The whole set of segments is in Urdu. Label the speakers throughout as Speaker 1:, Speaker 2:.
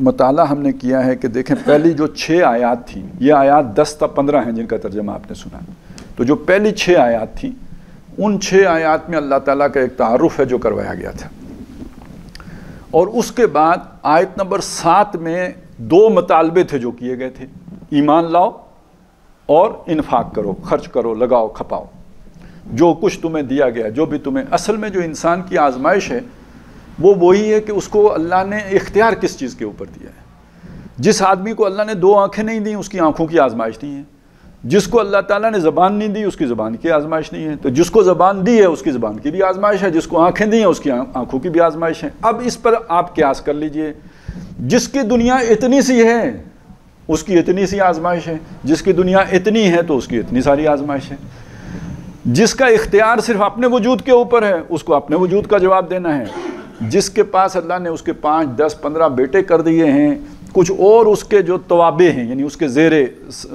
Speaker 1: مطالعہ ہم نے کیا ہے کہ دیکھیں پہلی جو 6 آیات تھیں، یہ آیات 10 تا 15 ہیں جن کا ترجمہ آپ نے سنا، تو جو پہلی 6 آیات تھیں ان 6 آیات میں اللہ تعالیٰ کا ایک تعارف ہے جو کروایا گیا تھا، اور اس کے بعد آیت نمبر 7 میں 2 مطالبے تھے جو کیے گئے تھے، ایمان لاؤ اور انفاق کرو، خرچ کرو، لگاؤ، کھپاؤ جو کچھ تمہیں دیا گیا، جو بھی تمہیں۔ اصل میں جو انسان کی آزمائش ہے وہ وہی ہے کہ اس کو اللہ نے اختیار کس چیز کے اوپر دیا ہے۔ جس آدمی کو اللہ نے 2 آنکھیں نہیں دیں اس کی آنکھوں کی آزمائش نہیں ہے، جس کو اللہ تعالیٰ نے زبان نہیں دی اس کی زبان کی آزمائش نہیں ہے، تو جس کو زبان دی ہے اس کی زبان کی بھی آزمائش ہے، جس کو آنکھیں دی ہیں اس کی آنکھوں کی بھی آزمائش ہے۔ اب اس پر آپ قیاس کر لیجئے، جس کی دنیا اتنی سی ہے اس کی اتنی سی آزمائش ہے، جس کی دنیا اتنی ہے تو اس کی اتنی ساری آزمائش ہے، جس کا اختیار صرف اپنے وجود کے اوپر ہے اس کو اپنے وجود کا جواب دینا ہے، جس کے پاس اللہ نے اس کے 5 10 15 بیٹے کر دیے ہیں، کچھ اور اس کے جو توابع ہیں یعنی اس کے زیر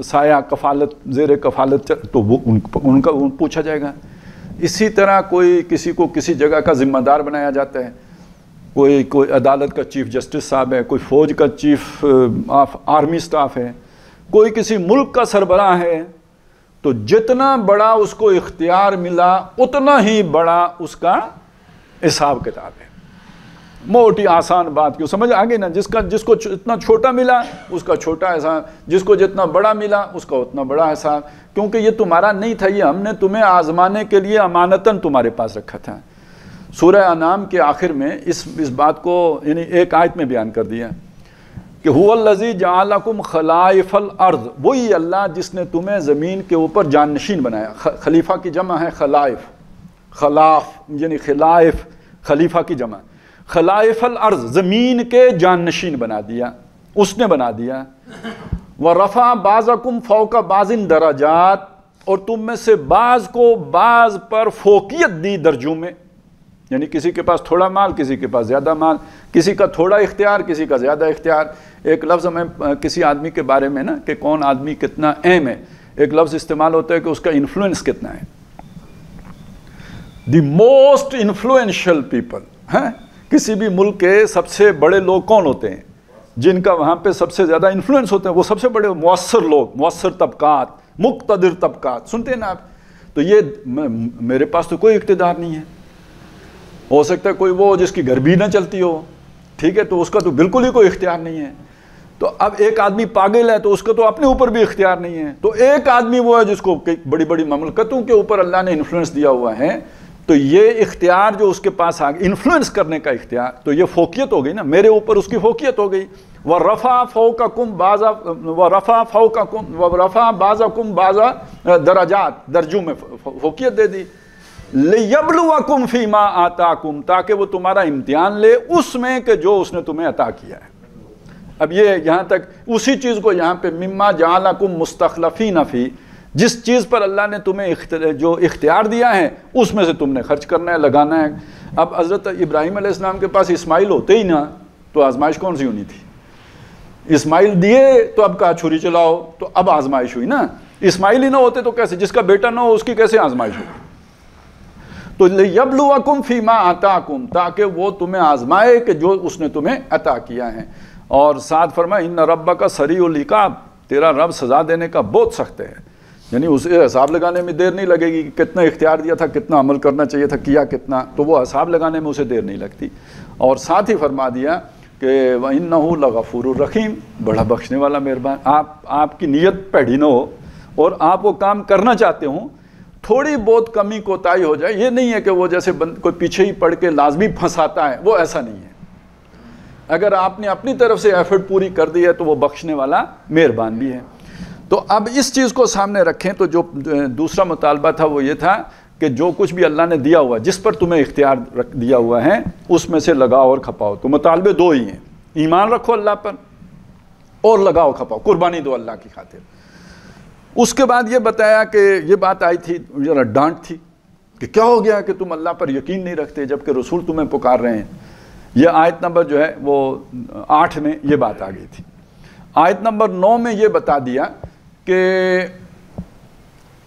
Speaker 1: سایہ کفالت، زیر کفالت، تو وہ ان کا پوچھا جائے گا۔ اسی طرح کوئی کسی کو کسی جگہ کا ذمہ دار بنایا جاتا ہے، کوئی عدالت کا چیف جسٹس صاحب ہے، کوئی فوج کا چیف آف آرمی سٹاف ہے، کوئی کسی ملک کا سربراہ ہے، تو جتنا بڑا اس کو اختیار ملا اتنا ہی بڑا اس کا حساب کتاب ہے۔ موٹی آسان بات کیوں، سمجھ آگے نا، جس کو اتنا چھوٹا ملا اس کا چھوٹا حساب، جس کو جتنا بڑا ملا اس کا اتنا بڑا حساب، کیونکہ یہ تمہارا نہیں تھا، یہ ہم نے تمہیں آزمانے کے لیے امانتاً تمہارے پاس رکھا تھا۔ سورہ انعام کے آخر میں اس بات کو یعنی ایک آیت میں بیان کر دیا کہ هو الذی جعلکم خلائف الارض، وہی اللہ جس نے تمہیں زمین کے اوپر جانشین بنایا۔ خلیفہ کی جمع ہے خلائف، خلاف یعنی خلائف، خلیفہ کی جمع، خلائف الارض زمین کے جانشین بنا دیا، اس نے بنا دیا۔ وَرَفَعَ بَعْضَكُمْ فَوْقَ بَعْضٍ دَرَجَاتٍ، اور تم میں سے بعض کو بعض پر فوقیت دی درجوں میں، یعنی کسی کے پاس تھوڑا مال، کسی کے پاس زیادہ مال، کسی کا تھوڑا اختیار، کسی کا زیادہ اختیار۔ ایک لفظ میں کسی آدمی کے بارے میں نا کہ کون آدمی کتنا اہم ہے، ایک لفظ استعمال ہوتا ہے کہ اس کا انفلوئنس کتنا ہے۔ دی موسٹ انفلوئنشل پیپل، ہیں کسی بھی ملک کے سب سے بڑے لوگ کون ہوتے ہیں؟ جن کا وہاں پہ سب سے زیادہ انفلوئنس ہوتا ہے، وہ سب سے بڑے مؤثر لوگ، مؤثر طبقات، مقتدر طبقات، سنتے ہیں نا آپ؟ تو یہ میرے پاس تو کوئی اقتدار نہیں ہے، ہو سکتا ہے کوئی وہ جس کی گھر بھی نہ چلتی ہو، ٹھیک ہے، تو اس کا تو بالکل ہی کوئی اختیار نہیں ہے۔ تو اب ایک آدمی پاگل ہے تو اس کا تو اپنے اوپر بھی اختیار نہیں ہے، تو ایک آدمی وہ ہے جس کو بڑی بڑی مملکتوں کے اوپر اللہ نے انفلوئنس دیا ہوا ہے، تو یہ اختیار جو اس کے پاس آ گیا، انفلوئنس کرنے کا اختیار، تو یہ فوقیت ہو گئی نا، میرے اوپر اس کی فوقیت ہو گئی۔ وَرَفَعَ فَوْقَكُمْ بَعْضَكُمْ بَعْضًا درجات، درجوں میں فوقیت دے دی۔ لِيَبْلُوَكُمْ فِي مَا آتَاكُمْ، تاکہ وہ تمہارا امتحان لے اس میں کہ جو اس نے تمہیں عطا کیا ہے۔ اب یہ یہاں تک اسی چیز کو یہاں پہ مِمَّا جَعَلَكُمْ مُسْتَخْلَفِينَ فِي، جس چیز پر اللہ نے تمہیں جو اختیار دیا ہے اس میں سے تم نے خرچ کرنا ہے، لگانا ہے۔ اب حضرت ابراہیم علیہ السلام کے پاس اسماعیل ہوتے ہی نا تو آزمائش کون سی ہونی تھی؟ اسماعیل دیے تو اب کہا چھری چلاؤ، تو اب آزمائش ہوئی نا۔ اسماعیل ہی نہ ہوتے تو کیسے، جس کا بیٹا نہ ہو اس کی کیسے آزمائش ہوئی؟ تو لِيَبْلُوَكُمْ فِي مَا آتَاكُمْ، تاکہ وہ تمہیں آزمائے کہ جو اس نے تمہیں عطا کیا ہے۔ اور ساتھ فرمایا اِنَّ رَبَّكَ سَرِيعُ الْعِقَابِ، تیرا رب سزا دینے کا بہت سخت ہے، یعنی اسے حساب لگانے میں دیر نہیں لگے گی کہ کتنا اختیار دیا تھا، کتنا عمل کرنا چاہیے تھا، کیا کتنا، تو وہ حساب لگانے میں اسے دیر نہیں لگتی۔ اور ساتھ ہی فرما دیا کہ وَإِنَّهُ لَغَفُورٌ رَحِيمٌ، بڑا بخشنے والا مہربان۔ آپ کی نیت پیڑھی نہ ہو اور آپ وہ کام کرنا چاہتے ہوں، تھوڑی بہت کمی کوتاہی ہو جائے، یہ نہیں ہے کہ وہ جیسے کوئی پیچھے ہی پڑھ کے لازمی پھنساتا ہے، وہ ایسا نہیں ہے۔ اگر آپ نے اپنی طرف سے ایفرٹ پوری کر دی ہے تو وہ بخشنے والا مہربان بھی ہے۔ تو اب اس چیز کو سامنے رکھیں تو جو دوسرا مطالبہ تھا وہ یہ تھا کہ جو کچھ بھی اللہ نے دیا ہوا ہے، جس پر تمہیں اختیار دیا ہوا ہے، اس میں سے لگاؤ اور کھپاؤ۔ تو مطالبے 2 ہی ہیں، ایمان رکھو اللہ پر اور لگاؤ کھپاؤ، قربانی دو اللہ کی خاطر۔ اس کے بعد یہ بتایا کہ یہ بات آئی تھی، ذرا ڈانٹ تھی کہ کیا ہو گیا کہ تم اللہ پر یقین نہیں رکھتے جبکہ رسول تمہیں پکار رہے ہیں۔ یہ آیت نمبر جو ہے وہ 8 میں یہ بات آ گئی تھی۔ آیت نمبر 9 میں یہ بتا دیا کہ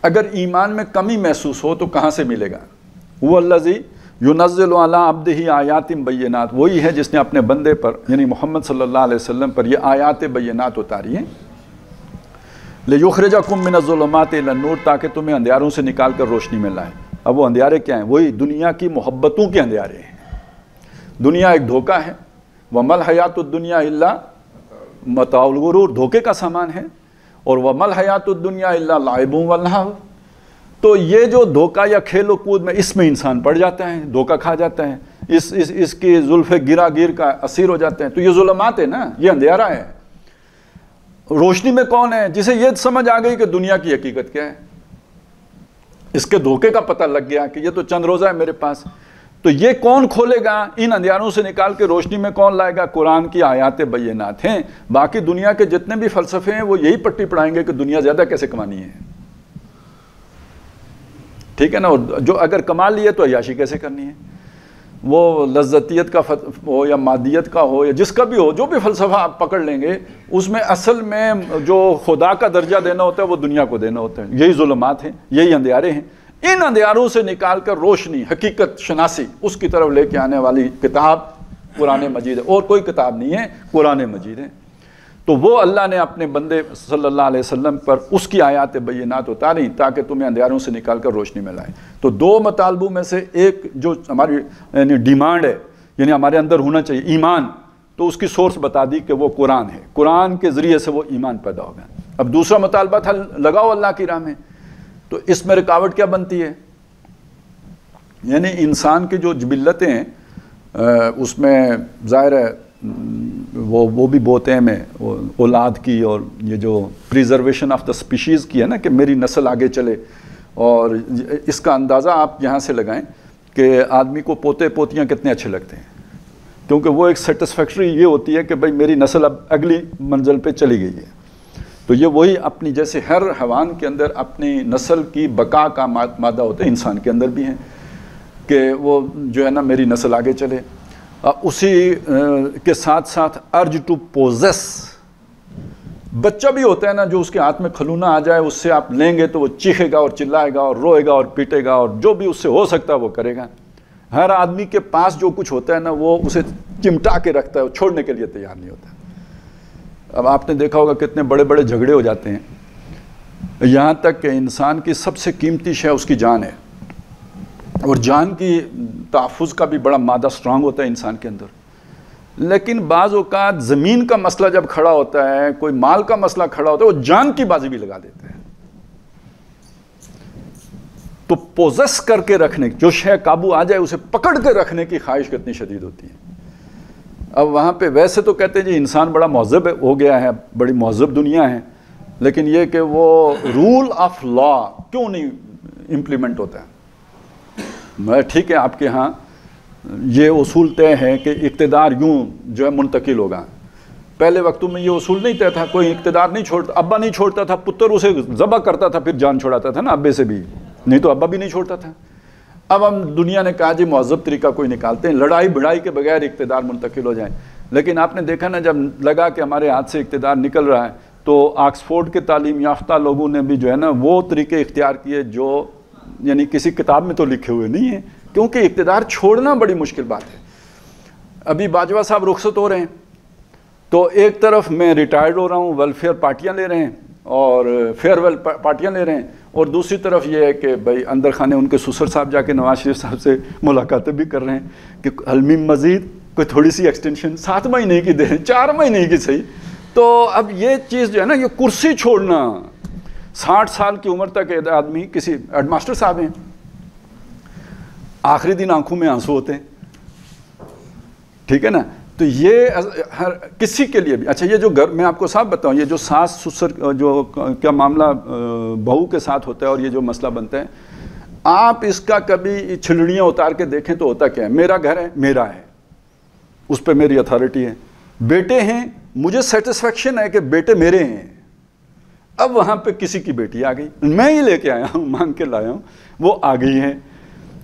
Speaker 1: اگر ایمان میں کمی محسوس ہو تو کہاں سے ملے گا؟ هو الذی یُنَزِّلُ عَلَىٰ عَبْدِهِ آیَاتٍ بَيِّنَاتٍ، وہی ہے جس نے اپنے بندے پر یعنی محمد صلی اللہ علیہ وسلم پر یہ آیات بینات اتاری ہیں، لِيُخْرِجَكُم مِّنَ الظُّلُمَاتِ إِلَى النُّورِ، تاکہ تمہیں اندھیاروں سے نکال کر روشنی میں لائے۔ اب وہ اندھیارے کیا ہیں؟ وہی دنیا کی محبتوں کے اندھیارے ہیں۔ دنیا ایک دھوکہ ہے، وَمَا الْحَيَاةُ الدُّنْيَا إِلَّا مَتَاعُ الْغُرُورِ، دھوکے کا سامان ہے، اور وَمَا الْحَيَاةُ الدُّنْيَا إِلَّا لَعِبٌ وَلَهْوٌ، تو یہ جو دھوکہ یا کھیل و کود میں اس میں انسان پڑ جاتا ہے، دھوکہ کھا جاتا ہے، اس کی زلف گرا گیر کا اسیر ہو جاتے ہیں۔ تو یہ ظلمات ہے نا، یہ اندھیرا ہے۔ روشنی میں کون ہے؟ جسے یہ سمجھ آ گئی کہ دنیا کی حقیقت کیا ہے، اس کے دھوکے کا پتہ لگ گیا کہ یہ تو چند روزہ ہے میرے پاس، تو یہ کون کھولے گا؟ ان اندھیاروں سے نکال کے روشنی میں کون لائے گا؟ قرآن کی آیات بینات ہیں۔ باقی دنیا کے جتنے بھی فلسفے ہیں وہ یہی پٹی پڑھائیں گے کہ دنیا زیادہ کیسے کمانی ہے، ٹھیک ہے نا، اور جو اگر کما لیے تو عیاشی کیسے کرنی ہے، وہ لذتیت کا ہو یا مادیت کا ہو یا جس کا بھی ہو، جو بھی فلسفہ آپ پکڑ لیں گے اس میں اصل میں جو خدا کا درجہ دینا ہوتا ہے وہ دنیا کو دینا ہوتا ہے۔ یہی ظلمات ہیں، یہی اندھیارے ہیں۔ ان اندھیاروں سے نکال کر روشنی، حقیقت شناسی، اس کی طرف لے کے آنے والی کتاب قرآن مجید ہے، اور کوئی کتاب نہیں ہے، قرآن مجید ہے۔ تو وہ اللہ نے اپنے بندے صلی اللہ علیہ وسلم پر اس کی آیات بینات اتاری تاکہ تمہیں اندھیاروں سے نکال کر روشنی میں لائیں۔ تو دو مطالبوں میں سے ایک جو ہماری یعنی ڈیمانڈ ہے، یعنی ہمارے اندر ہونا چاہیے ایمان، تو اس کی سورس بتا دی کہ وہ قرآن ہے، قرآن کے ذریعے سے وہ ایمان پیدا ہوگا۔ اب دوسرا مطالبہ تھا لگاؤ اللہ کی راہ میں، تو اس میں رکاوٹ کیا بنتی ہے؟ یعنی انسان کی جو جبلتیں ہیں اس میں ظاہر ہے وہ بھی بہت اہم ہے، اولاد کی، اور یہ جو پریزرویشن آف دا سپیشیز کی ہے نا کہ میری نسل آگے چلے، اور اس کا اندازہ آپ یہاں سے لگائیں کہ آدمی کو پوتے پوتیاں کتنے اچھے لگتے ہیں، کیونکہ وہ ایک سیٹسفیکٹری یہ ہوتی ہے کہ بھائی میری نسل اب اگلی منزل پہ چلی گئی ہے۔ تو یہ وہی اپنی جیسے ہر حیوان کے اندر اپنی نسل کی بقا کا مادہ ہوتا ہے، انسان کے اندر بھی ہے کہ وہ جو ہے نا میری نسل آگے چلے۔ اسی کے ساتھ ساتھ ارج ٹو پوزیس، بچہ بھی ہوتا ہے نا جو اس کے ہاتھ میں کھلونا آ جائے اس سے آپ لیں گے تو وہ چیخے گا اور چلائے گا اور روئے گا اور پیٹے گا، اور جو بھی اس سے ہو سکتا ہے وہ کرے گا۔ ہر آدمی کے پاس جو کچھ ہوتا ہے نا وہ اسے چمٹا کے رکھتا ہے، وہ چھوڑنے کے لیے تیار نہیں ہوتا۔ اب آپ نے دیکھا ہوگا کتنے بڑے بڑے جھگڑے ہو جاتے ہیں، یہاں تک کہ انسان کی سب سے قیمتی شے اس کی جان ہے، اور جان کی تحفظ کا بھی بڑا مادہ سٹرانگ ہوتا ہے انسان کے اندر، لیکن بعض اوقات زمین کا مسئلہ جب کھڑا ہوتا ہے، کوئی مال کا مسئلہ کھڑا ہوتا ہے، وہ جان کی بازی بھی لگا دیتا ہے۔ تو پوزیس کر کے رکھنے، جو شے قابو آ جائے اسے پکڑ کے رکھنے کی خواہش کتنی شدید ہوتی ہے۔ اب وہاں پہ ویسے تو کہتے ہیں جی انسان بڑا مہذب ہو گیا ہے، بڑی مہذب دنیا ہے، لیکن یہ کہ وہ رول آف لا کیوں نہیں امپلیمنٹ ہوتا ہے؟ ٹھیک ہے آپ کے ہاں یہ اصول طے ہے کہ اقتدار یوں جو ہے منتقل ہوگا، پہلے وقتوں میں یہ اصول نہیں طے تھا، کوئی اقتدار نہیں چھوڑتا، ابا نہیں چھوڑتا تھا، پتر اسے ذبح کرتا تھا پھر جان چھوڑاتا تھا نا ابے سے بھی، نہیں تو ابا بھی نہیں چھوڑتا تھا۔ اب ہم دنیا نے کہا جی مہذب طریقہ کوئی نکالتے ہیں، لڑائی بڑائی کے بغیر اقتدار منتقل ہو جائے، لیکن آپ نے دیکھا نا جب لگا کہ ہمارے ہاتھ سے اقتدار نکل رہا ہے تو آکسفورڈ کے تعلیم یافتہ لوگوں نے بھی جو ہے نا وہ طریقے اختیار کیے جو یعنی کسی کتاب میں تو لکھے ہوئے نہیں ہیں، کیونکہ اقتدار چھوڑنا بڑی مشکل بات ہے۔ ابھی باجوہ صاحب رخصت ہو رہے ہیں تو ایک طرف میں ریٹائرڈ ہو رہا ہوں، ویلفیئر پارٹیاں لے رہے ہیں اور فیئر ویل پارٹیاں لے رہے ہیں، اور دوسری طرف یہ ہے کہ بھائی اندر خانے ان کے سسر صاحب جا کے نواز شریف صاحب سے ملاقاتیں بھی کر رہے ہیں کہ حلمی مزید کوئی تھوڑی سی ایکسٹینشن 7 مہینے کی دیں، 4 مہینے کی صحیح۔ تو اب یہ چیز جو ہے نا یہ کرسی چھوڑنا، 60 سال کی عمر تک آدمی، کسی ہیڈ ماسٹر صاحب ہیں آخری دن آنکھوں میں آنسو ہوتے ہیں، ٹھیک ہے نا، تو یہ ہر کسی کے لیے بھی اچھا، یہ جو گھر میں آپ کو صاحب بتاؤں، یہ جو ساس سسر جو کیا معاملہ بہو کے ساتھ ہوتا ہے اور یہ جو مسئلہ بنتا ہے، آپ اس کا کبھی چھلڑیاں اتار کے دیکھیں تو ہوتا کیا ہے؟ میرا گھر ہے، میرا ہے، اس پہ میری اتھارٹی ہے، بیٹے ہیں، مجھے سیٹسفیکشن ہے کہ بیٹے میرے ہیں۔ اب وہاں پہ کسی کی بیٹی آ گئی، میں ہی لے کے آیا ہوں، مانگ کے لایا ہوں، وہ آ گئی ہیں،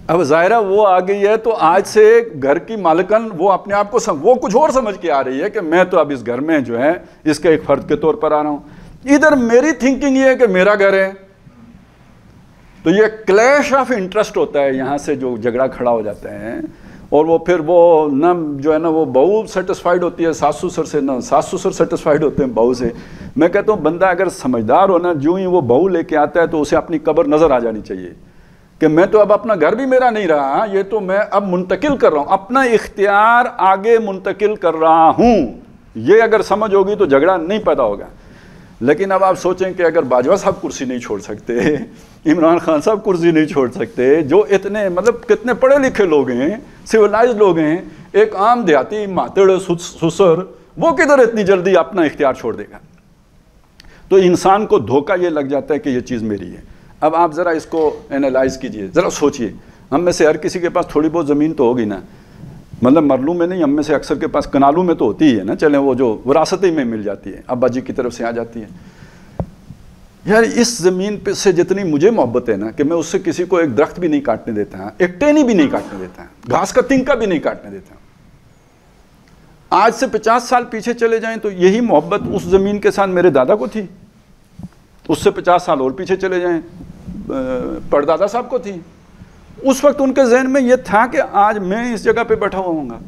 Speaker 1: اب ظاہرہ وہ آ گئی ہے تو آج سے گھر کی مالکن وہ اپنے آپ کو وہ کچھ اور سمجھ کے آ رہی ہے کہ میں تو اب اس گھر میں جو ہے اس کے ایک فرد کے طور پر آ رہا ہوں۔ ادھر میری تھنکنگ یہ ہے کہ میرا گھر ہے، تو یہ کلیش آف انٹرسٹ ہوتا ہے یہاں سے جو جھگڑا کھڑا ہو جاتے ہیں، اور وہ پھر وہ نہ جو ہے نا وہ بہو سیٹسفائیڈ ہوتی ہے ساس سسر سے، نہ ساس سسر سیٹسفائیڈ ہوتے ہیں بہو سے. میں کہتا ہوں بندہ اگر سمجھدار ہو نا، جو ہی وہ بہو لے کے آتا ہے تو اسے اپنی قبر نظر آ جانی چاہیے کہ میں تو اب اپنا گھر بھی میرا نہیں رہا، یہ تو میں اب منتقل کر رہا ہوں، اپنا اختیار آگے منتقل کر رہا ہوں. یہ اگر سمجھ ہوگی تو جھگڑا نہیں پیدا ہوگا. لیکن اب آپ سوچیں کہ اگر باجوہ صاحب کرسی نہیں چھوڑ سکتے، عمران خان صاحب کرسی نہیں چھوڑ سکتے، جو اتنے مطلب کتنے پڑھے لکھے لوگ ہیں، سیولائزڈ لوگ ہیں، ایک عام دیہاتی ماتڑ سسر وہ کدھر اتنی جلدی اپنا اختیار چھوڑ دے گا؟ تو انسان کو دھوکہ یہ لگ جاتا ہے کہ یہ چیز میری ہے. اب آپ ذرا اس کو اینالائز کیجئے، ذرا سوچئے. ہم میں سے ہر کسی کے پاس تھوڑی بہت زمین تو ہوگی نا، مطلب مرلوں میں نہیں، ہم میں سے اکثر کے پاس کنالوں میں تو ہوتی ہی ہے نا، چلیں وہ جو وراثتی میں مل جاتی ہے، ابا جی کی طرف سے آ جاتی ہے. یار اس زمین پہ سے جتنی مجھے محبت ہے نا کہ میں اس سے کسی کو ایک درخت بھی نہیں کاٹنے دیتا، ایک ٹہنی بھی نہیں کاٹنے دیتا، گھاس کا تنکا بھی نہیں کاٹنے دیتا. آج سے 50 سال پیچھے چلے جائیں تو یہی محبت اس زمین کے ساتھ میرے دادا کو تھی، اس سے 50 سال اور پیچھے چلے جائیں پردادا صاحب کو تھی. اس وقت ان کے ذہن میں یہ تھا کہ آج میں اس جگہ پہ بیٹھا ہوا ہوں گا.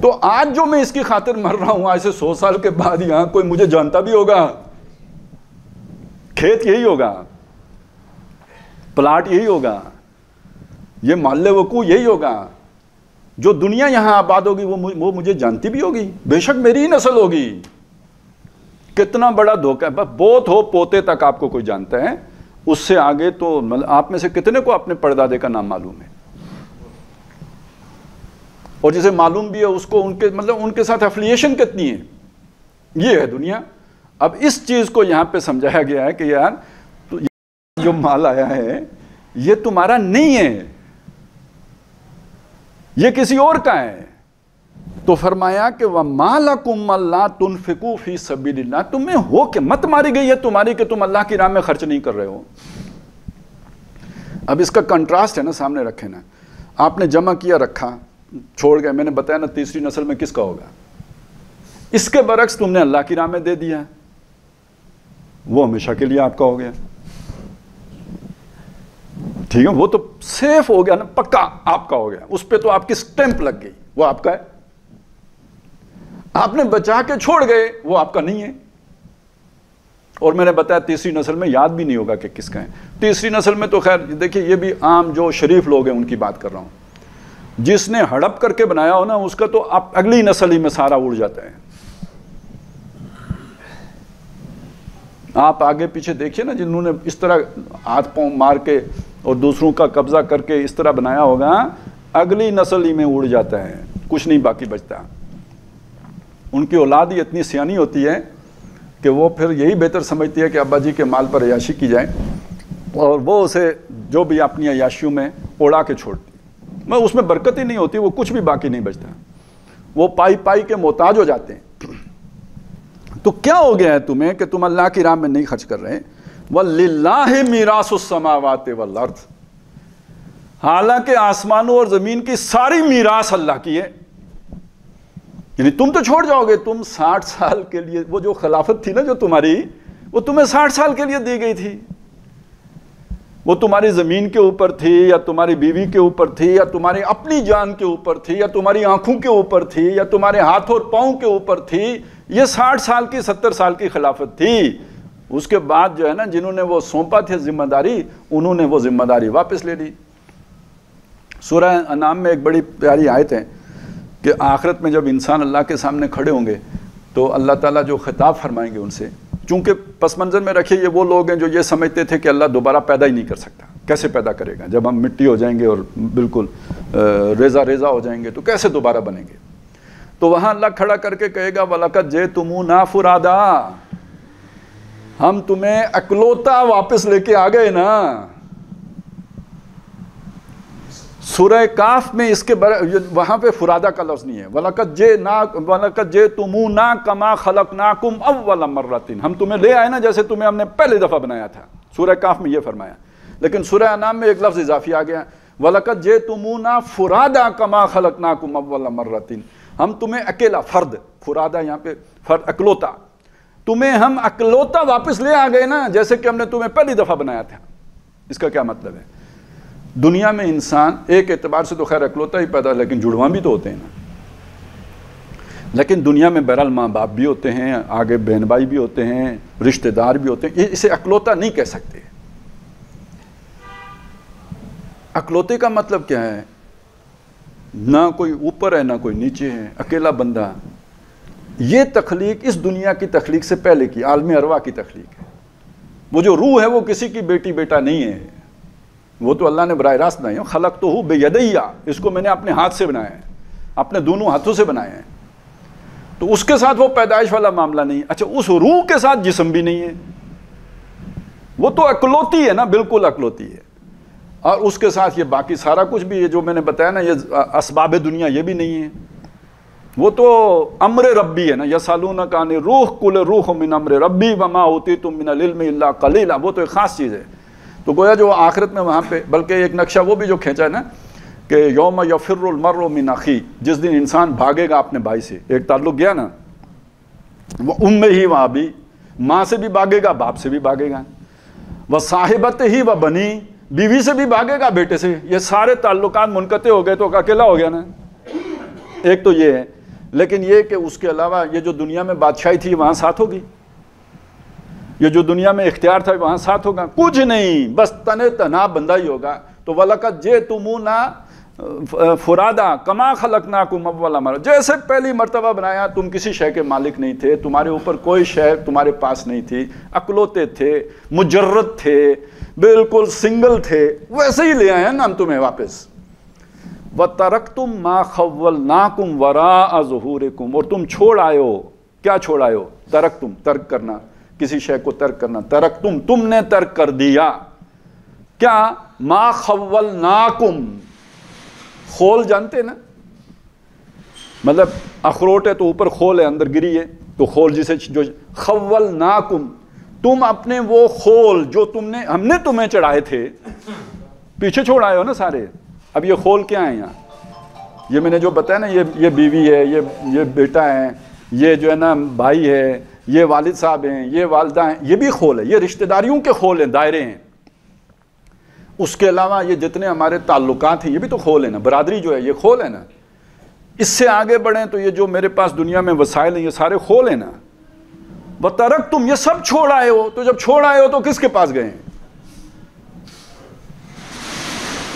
Speaker 1: تو آج جو میں اس کی خاطر مر رہا ہوں، آج سے 100 سال کے بعد یہاں کوئی مجھے جانتا بھی ہوگا، کھیت یہی ہوگا، پلاٹ یہی ہوگا، یہ محلے وقوع یہی ہوگا، جو دنیا یہاں آباد ہوگی وہ مجھے جانتی بھی ہوگی، بے شک میری ہی نسل ہوگی. کتنا بڑا دھوکہ ہے. بہت ہو پوتے تک آپ کو کوئی جانتا ہے، اس سے آگے تو آپ میں سے کتنے کو اپنے پردادے کا نام معلوم ہے، اور جسے معلوم بھی ہے اس کو ان کے ساتھ افیلیشن کتنی ہے. یہ ہے دنیا. اب اس چیز کو یہاں پہ سمجھایا گیا ہے کہ یار جو مال آیا ہے یہ تمہارا نہیں ہے، یہ کسی اور کا ہے. تو فرمایا کہ وَمَا لَكُمْ أَلَّا تُنْفِقُوا فِي سَبِيلِ اللَّهِ، تمہیں ہو کہ مت ماری گئی ہے تمہاری کہ تم اللہ کی راہ میں خرچ نہیں کر رہے ہو. اب اس کا کنٹراسٹ ہے نا، سامنے رکھے نا. آپ نے جمع کیا رکھا چھوڑ گئے، میں نے بتایا نا تیسری نسل میں کس کا ہوگا. اس کے برعکس تم نے اللہ کی راہ میں دے دیا، وہ ہمیشہ کے لیے آپ کا ہو گیا. ٹھیک ہے، وہ تو سیف ہو گیا نا، پکا آپ کا ہو گیا، اس پہ تو آپ کی سٹیمپ لگ گئی، وہ آپ کا ہے. آپ نے بچا کے چھوڑ گئے، وہ آپ کا نہیں ہے. اور میں نے بتایا تیسری نسل میں یاد بھی نہیں ہوگا کہ کس کا ہے. تیسری نسل میں تو خیر دیکھیے، یہ بھی عام جو شریف لوگ ہیں ان کی بات کر رہا ہوں. جس نے ہڑپ کر کے بنایا ہو نا، اس کا تو اب اگلی نسل ہی میں سارا اڑ جاتا ہے. آپ آگے پیچھے دیکھیے نا، جنہوں نے اس طرح ہاتھ پاؤں مار کے اور دوسروں کا قبضہ کر کے اس طرح بنایا ہوگا، اگلی نسل ہی میں اڑ جاتا ہے، کچھ نہیں باقی بچتا. ان کی اولاد ہی اتنی سیانی ہوتی ہے کہ وہ پھر یہی بہتر سمجھتی ہے کہ ابا جی کے مال پر عیاشی کی جائے، اور وہ اسے جو بھی اپنی عیاشیوں میں اڑا کے چھوڑتی. میں اس میں برکت ہی نہیں ہوتی، وہ کچھ بھی باقی نہیں بچتا، وہ پائی پائی کے محتاج ہو جاتے ہیں. تو کیا ہو گیا ہے تمہیں کہ تم اللہ کی راہ میں نہیں خرچ کر رہے؟ وَلِلَّهِ مِيرَاثُ السَّمَاوَاتِ وَالْأَرْضِ، حالانکہ آسمانوں اور زمین کی ساری میراث اللہ کی ہے. یعنی تم تو چھوڑ جاؤ گے، تم 60 سال کے لیے، وہ جو خلافت تھی نا جو تمہاری، وہ تمہیں 60 سال کے لیے دی گئی تھی. وہ تمہاری زمین کے اوپر تھی، یا تمہاری بیوی کے اوپر تھی، یا تمہاری اپنی جان کے اوپر تھی، یا تمہاری آنکھوں کے اوپر تھی، یا تمہارے ہاتھ اور پاؤں کے اوپر تھی. یہ 60 سال کی 70 سال کی خلافت تھی. اس کے بعد جو ہے نا، جنہوں نے وہ سونپا تھے ذمہ داری، انہوں نے وہ ذمہ داری واپس لے لی. سورہ انعام میں ایک بڑی پیاری آیت ہے کہ آخرت میں جب انسان اللہ کے سامنے کھڑے ہوں گے تو اللہ تعالیٰ جو خطاب فرمائیں گے ان سے، چونکہ پس منظر میں رکھیے یہ وہ لوگ ہیں جو یہ سمجھتے تھے کہ اللہ دوبارہ پیدا ہی نہیں کر سکتا. کیسے پیدا کرے گا؟ جب ہم مٹی ہو جائیں گے اور بالکل ریزہ ریزہ ہو جائیں گے تو کیسے دوبارہ بنیں گے؟ تو وہاں اللہ کھڑا کر کے کہے گا وَلَقَدْ جِئْتُمُونَا فُرَادًا، ہم تمہیں اکلوتا واپس لے کے آ گئے نا. سورہ کاف میں اس کے وہاں پہ فرادہ کا لفظ نہیں ہے. وَلَقَدْ جِئْتُمُونَا كَمَا خَلَقْنَاكُمْ أَوَّلَ مَرَّةٍ، ہم تمہیں لے آئے نا جیسے تمہیں ہم نے پہلے دفعہ بنایا تھا. سورہ کاف میں یہ فرمایا، لیکن سورہ انعام میں ایک لفظ اضافی آ گیا، وَلَقَدْ جِئْتُمُونَا فُرَادًا كَمَا خَلَقْنَاكُمْ أَوَّلَ مَرَّةٍ، ہم تمہیں اکیلا، فرد، فرادہ یہاں پہ فرد اکلوتا، تمہیں ہم اکلوتا واپس لے آ گئے نا، جیسے کہ ہم نے تمہیں پہلی دفعہ بنایا تھا۔ اس کا کیا مطلب ہے؟ دنیا میں انسان ایک اعتبار سے تو خیر اکلوتا ہی پیدا، لیکن جڑواں بھی تو ہوتے ہیں نا۔ لیکن دنیا میں بہرحال ماں باپ بھی ہوتے ہیں، آگے بہن بھائی بھی ہوتے ہیں، رشتہ دار بھی ہوتے ہیں، اسے اکلوتا نہیں کہہ سکتے۔ اکلوتے کا مطلب کیا ہے؟ نہ کوئی اوپر ہے نہ کوئی نیچے ہے، اکیلا بندہ۔ یہ تخلیق اس دنیا کی تخلیق سے پہلے کی عالم ارواح کی تخلیق ہے۔ وہ جو روح ہے وہ کسی کی بیٹی بیٹا نہیں ہے، وہ تو اللہ نے براہ راست بنائی ہے۔ خلقتہ بیدیہ، اس کو میں نے اپنے ہاتھ سے بنایا ہے، اپنے دونوں ہاتھوں سے بنایا ہے۔ تو اس کے ساتھ وہ پیدائش والا معاملہ نہیں ہے۔ اچھا، اس روح کے ساتھ جسم بھی نہیں ہے، وہ تو اکلوتی ہے نا، بالکل اکلوتی ہے۔ اور اس کے ساتھ یہ باقی سارا کچھ بھی ہے جو میں نے بتایا نا، یہ اسباب دنیا یہ بھی نہیں ہے، وہ تو امر ربی ہے نا۔ یسالونک عن الروح قل الروح من امر ربی وما اوتیتم من العلم الا قلیلا، وہ تو ایک خاص چیز ہے۔ تو گویا جو آخرت میں وہاں پہ، بلکہ ایک نقشہ وہ بھی جو کھینچا ہے نا کہ یوم یفر المرء من اخی، جس دن انسان بھاگے گا اپنے بھائی سے، ایک تعلق گیا نا، وہ ہی وہاں بھی، ماں سے بھی بھاگے گا، باپ سے بھی بھاگے گا، وہ صاحبت ہی و بنی، بیوی سے بھی بھاگے گا، بیٹے سے۔ یہ سارے تعلقات منقطع ہو گئے تو اکیلا ہو گیا نا۔ ایک تو یہ ہے، لیکن یہ کہ اس کے علاوہ یہ جو دنیا میں بادشاہی تھی وہاں ساتھ ہوگی، یہ جو دنیا میں اختیار تھا وہاں ساتھ ہوگا، کچھ نہیں، بس تنے تنہا بندہ ہی ہوگا۔ تو وَلَقَدْ جِئْتُمُونَا فُرَادًا كَمَا خَلَقْنَاكُمْ أَوَّلَ مَرَّةٍ، جیسے پہلی مرتبہ بنایا تم کسی شے کے مالک نہیں تھے، تمہارے اوپر کوئی شے تمہارے پاس نہیں تھی، اکلوتے تھے، مجرد تھے، بالکل سنگل تھے، ویسے ہی لے آئے ہیں نا ہم تمہیں واپس۔ وَتَرَكْتُمْ مَا خَوَّلْنَاكُمْ وَرَاءَ ظُهُورِكُمْ، اور تم چھوڑ آئے ہو، کیا چھوڑ آئے ہو؟ ترکتم، ترک کرنا، کسی شے کو ترک کرنا، ترکتم، تم نے ترک کر دیا، کیا؟ ما خولناکم، خول جانتے نا، مطلب اخروٹ ہے تو اوپر خول ہے، اندر گری ہے، تو خول جسے جو خولناکم، تم اپنے وہ خول جو تم نے، ہم نے تمہیں چڑھائے تھے، پیچھے چھوڑ آئے ہو نا سارے۔ اب یہ خول کیا ہیں یہاں؟ یہ میں نے جو بتایا نا، یہ بیوی ہے، یہ بیٹا ہے، یہ جو ہے نا بھائی ہے، یہ والد صاحب ہیں، یہ والدہ ہیں، یہ بھی خول ہے، یہ رشتہ داریوں کے خول ہیں، دائرے ہیں۔ اس کے علاوہ یہ جتنے ہمارے تعلقات ہیں یہ بھی تو خول ہے نا، برادری جو ہے یہ خول ہے نا۔ اس سے آگے بڑھیں تو یہ جو میرے پاس دنیا میں وسائل ہیں یہ سارے خول ہیں نا۔ وَتَرَكْتُمْ، یہ سب چھوڑ آئے ہو، تو جب چھوڑ آئے ہو تو کس کے پاس گئے ہیں؟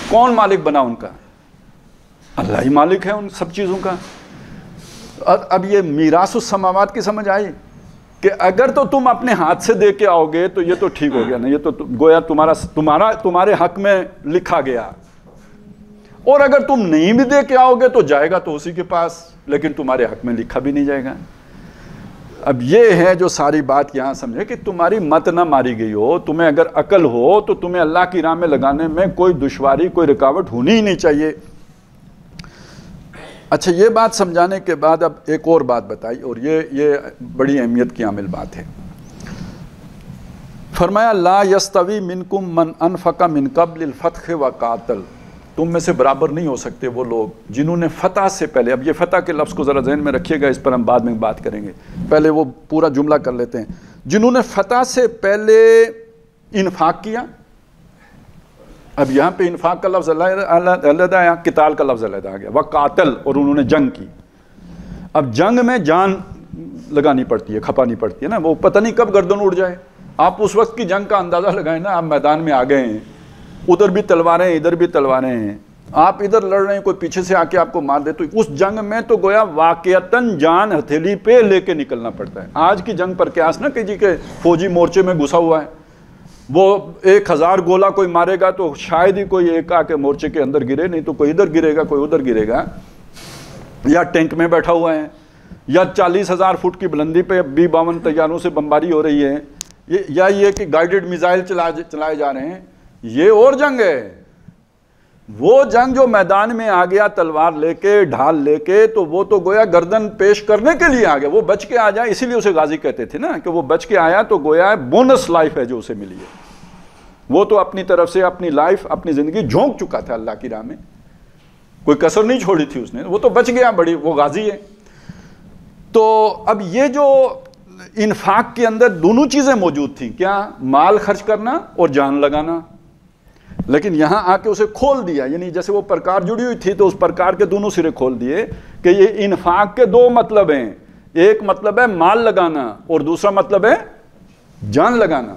Speaker 1: کون مالک بنا ان کا؟ اللہ ہی مالک ہے ان سب چیزوں کا۔ اب یہ میراث السماوات کی سمجھ آئی کہ اگر تو تم اپنے ہاتھ سے دے کے آؤ گے تو یہ تو ٹھیک ہو گیا نا، یہ تو گویا تمہارے حق میں لکھا گیا، اور اگر تم نہیں بھی دے کے آؤ گے تو جائے گا تو اسی کے پاس، لیکن تمہارے حق میں لکھا بھی نہیں جائے گا۔ اب یہ ہے جو ساری بات یہاں سمجھے کہ تمہاری مت نہ ماری گئی ہو، تمہیں اگر عقل ہو تو تمہیں اللہ کی راہ میں لگانے میں کوئی دشواری، کوئی رکاوٹ ہونی ہی نہیں چاہیے۔ اچھا، یہ بات سمجھانے کے بعد اب ایک اور بات بتائی، اور یہ بڑی اہمیت کی عامل بات ہے۔ فرمایا لا یستوی منکم من انفق من قبل الفتح وقاتل، تم میں سے برابر نہیں ہو سکتے وہ لوگ جنہوں نے فتح سے پہلے، اب یہ فتح کے لفظ کو ذرا ذہن میں رکھیے گا، اس پر ہم بعد میں بات کریں گے، پہلے وہ پورا جملہ کر لیتے ہیں۔ جنہوں نے فتح سے پہلے انفاق کیا، اب یہاں پہ انفاق کا لفظ علیحدہ ہے، قتال کا لفظ علیحدہ آ گیا، وقاتل، اور انہوں نے جنگ کی۔ اب جنگ میں جان لگانی پڑتی ہے، کھپانی پڑتی ہے نا، وہ پتہ نہیں کب گردن اڑ جائے۔ آپ اس وقت کی جنگ کا اندازہ لگائیں نا، آپ میدان میں آ گئے ہیں، ادھر بھی تلواریں ہیں، ادھر بھی تلواریں ہیں، آپ ادھر لڑ رہے ہیں، کوئی پیچھے سے آ کے آپ کو مار دے، تو اس جنگ میں تو گویا واقعتاً جان ہتھیلی پہ لے کے نکلنا پڑتا ہے۔ آج کی جنگ پر قیاس نہ کیجیے کہ فوجی مورچے میں گھسا ہوا ہے، وہ 1000 گولہ کوئی مارے گا تو شاید ہی کوئی ایک آ کے مورچے کے اندر گرے، نہیں تو کوئی ادھر گرے گا، کوئی ادھر گرے گا، یا ٹینک میں بیٹھا ہوا ہے، یا 40,000 فٹ کی بلندی پہ B-52 طیاروں سے بمباری ہو رہی ہے، یا یہ کہ گائیڈڈ میزائل چلائے جا رہے ہیں، یہ اور جنگ ہے۔ وہ جنگ جو میدان میں آ گیا تلوار لے کے، ڈھال لے کے، تو وہ تو گویا گردن پیش کرنے کے لیے آ گیا، وہ بچ کے آ جائے، اسی لیے اسے غازی کہتے تھے نا، کہ وہ بچ کے آیا تو گویا بونس لائف ہے جو اسے ملی ہے۔ وہ تو اپنی طرف سے اپنی لائف، اپنی زندگی جھونک چکا تھا اللہ کی راہ میں، کوئی کسر نہیں چھوڑی تھی اس نے، وہ تو بچ گیا، بڑی وہ غازی ہے۔ تو اب یہ جو انفاق کے اندر دونوں چیزیں موجود تھیں، کیا؟ مال خرچ کرنا اور جان لگانا، لیکن یہاں آ کے اسے کھول دیا، یعنی جیسے وہ پرکار جڑی ہوئی تھی تو اس پرکار کے دونوں سرے کھول دیے کہ یہ انفاق کے دو مطلب ہیں، ایک مطلب ہے مال لگانا اور دوسرا مطلب ہے جان لگانا۔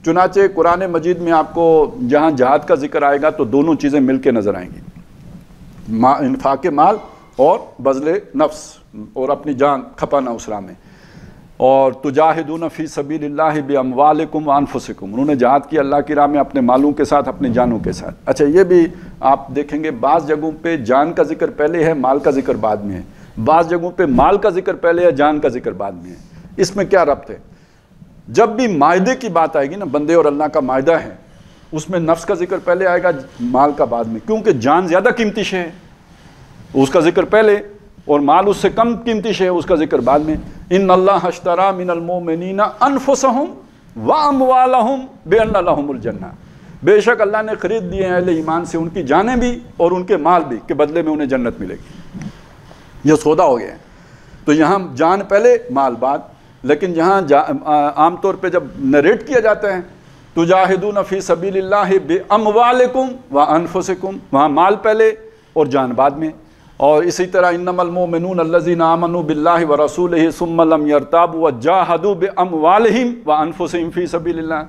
Speaker 1: چنانچہ قرآن مجید میں آپ کو جہاں جہاد کا ذکر آئے گا تو دونوں چیزیں مل کے نظر آئیں گی، انفاق مال اور بذل نفس اور اپنی جان کھپانا اس راہ میں۔ اور تجاہدون فی سبیل اللہ باموالکم وانفسکم، انہوں نے جہاد کیا اللہ کی راہ میں اپنے مالوں کے ساتھ، اپنے جانوں کے ساتھ۔ اچھا یہ بھی آپ دیکھیں گے بعض جگہوں پہ جان کا ذکر پہلے ہے، مال کا ذکر بعد میں ہے، بعض جگہوں پہ مال کا ذکر پہلے ہے، جان کا ذکر بعد میں ہے۔ اس میں کیا ربط ہے؟ جب بھی معاہدے کی بات آئے گی نا، بندے اور اللہ کا معاہدہ ہے، اس میں نفس کا ذکر پہلے آئے گا، مال کا بعد میں، کیونکہ جان زیادہ قیمتی شے ہے، اس کا ذکر پہلے، اور مال اس سے کم قیمتی شے ہے، اس کا ذکر بعد میں۔ ان اللہ اشترى من المؤمنین انفسهم واموالهم بان لهم الجنہ، بے شک اللہ نے خرید دیے ہیں اہل ایمان سے ان کی جانیں بھی اور ان کے مال بھی کہ بدلے میں انہیں جنت ملے گی، یہ سودا ہو گیا ہے۔ تو یہاں جان پہلے مال بعد، لیکن جہاں عام طور پہ جب نریٹ کیا جاتا ہے تجاہدون فی سبیل اللہ باموالکم وانفسکم، وہاں مال پہلے اور جان بعد میں۔ اور اسی طرح انما المؤمنون الذین آمنوا باللہ ورسولہ ثم لم یرتابوا وجاہدوا باموالہم وانفسہم فی سبیل اللہ۔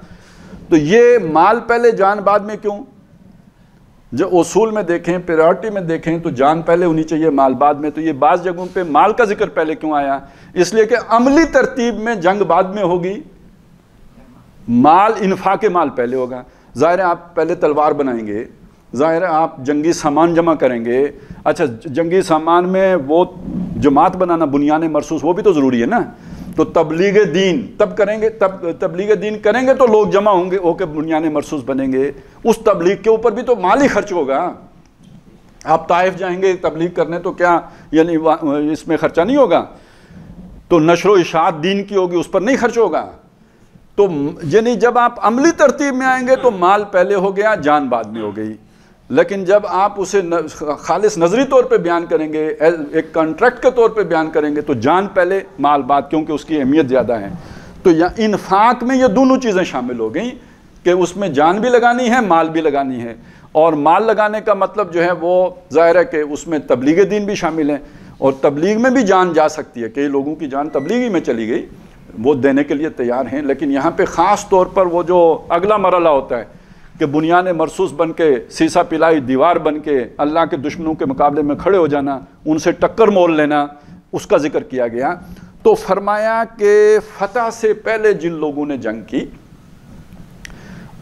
Speaker 1: تو یہ مال پہلے جان بعد میں کیوں؟ جو اصول میں دیکھیں، پریورٹی میں دیکھیں تو جان پہلے ہونی چاہیے، مال بعد میں۔ تو یہ بعض جگہوں پہ مال کا ذکر پہلے کیوں آیا؟ اس لیے کہ عملی ترتیب میں جنگ بعد میں ہوگی، مال انفاق مال پہلے ہوگا۔ ظاہر ہے آپ پہلے تلوار بنائیں گے، ظاہر ہے آپ جنگی سامان جمع کریں گے۔ اچھا جنگی سامان میں وہ جماعت بنانا، بنیان مرصوص، وہ بھی تو ضروری ہے نا۔ تو تبلیغ دین تب کریں گے، تب تبلیغ دین کریں گے تو لوگ جمع ہوں گے، ہو کے بنیان مرصوص بنیں گے۔ اس تبلیغ کے اوپر بھی تو مالی خرچ ہوگا۔ آپ طائف جائیں گے تبلیغ کرنے تو کیا یعنی اس میں خرچہ نہیں ہوگا؟ تو نشر و اشاعت دین کی ہوگی، اس پر نہیں خرچ ہوگا۔ تو یعنی جب آپ عملی ترتیب میں آئیں گے تو مال پہلے ہو گیا، جان بعد میں ہو گئی۔ لیکن جب آپ اسے خالص نظری طور پہ بیان کریں گے، ایک کانٹریکٹ کے طور پہ بیان کریں گے تو جان پہلے مال بعد، کیونکہ اس کی اہمیت زیادہ ہے۔ تو انفاق میں یہ دونوں چیزیں شامل ہو گئیں کہ اس میں جان بھی لگانی ہے، مال بھی لگانی ہے۔ اور مال لگانے کا مطلب جو ہے وہ ظاہر ہے کہ اس میں تبلیغ دین بھی شامل ہے، اور تبلیغ میں بھی جان جا سکتی ہے، کئی لوگوں کی جان تبلیغی میں چلی گئی، وہ دینے کے لیے تیار ہیں۔ لیکن یہاں پہ خاص طور پر وہ جو اگلا مرحلہ ہوتا ہے کہ بنیان مرصوص بن کے، سیسا پلائی دیوار بن کے اللہ کے دشمنوں کے مقابلے میں کھڑے ہو جانا، ان سے ٹکر مول لینا، اس کا ذکر کیا گیا۔ تو فرمایا کہ فتح سے پہلے جن لوگوں نے جنگ کی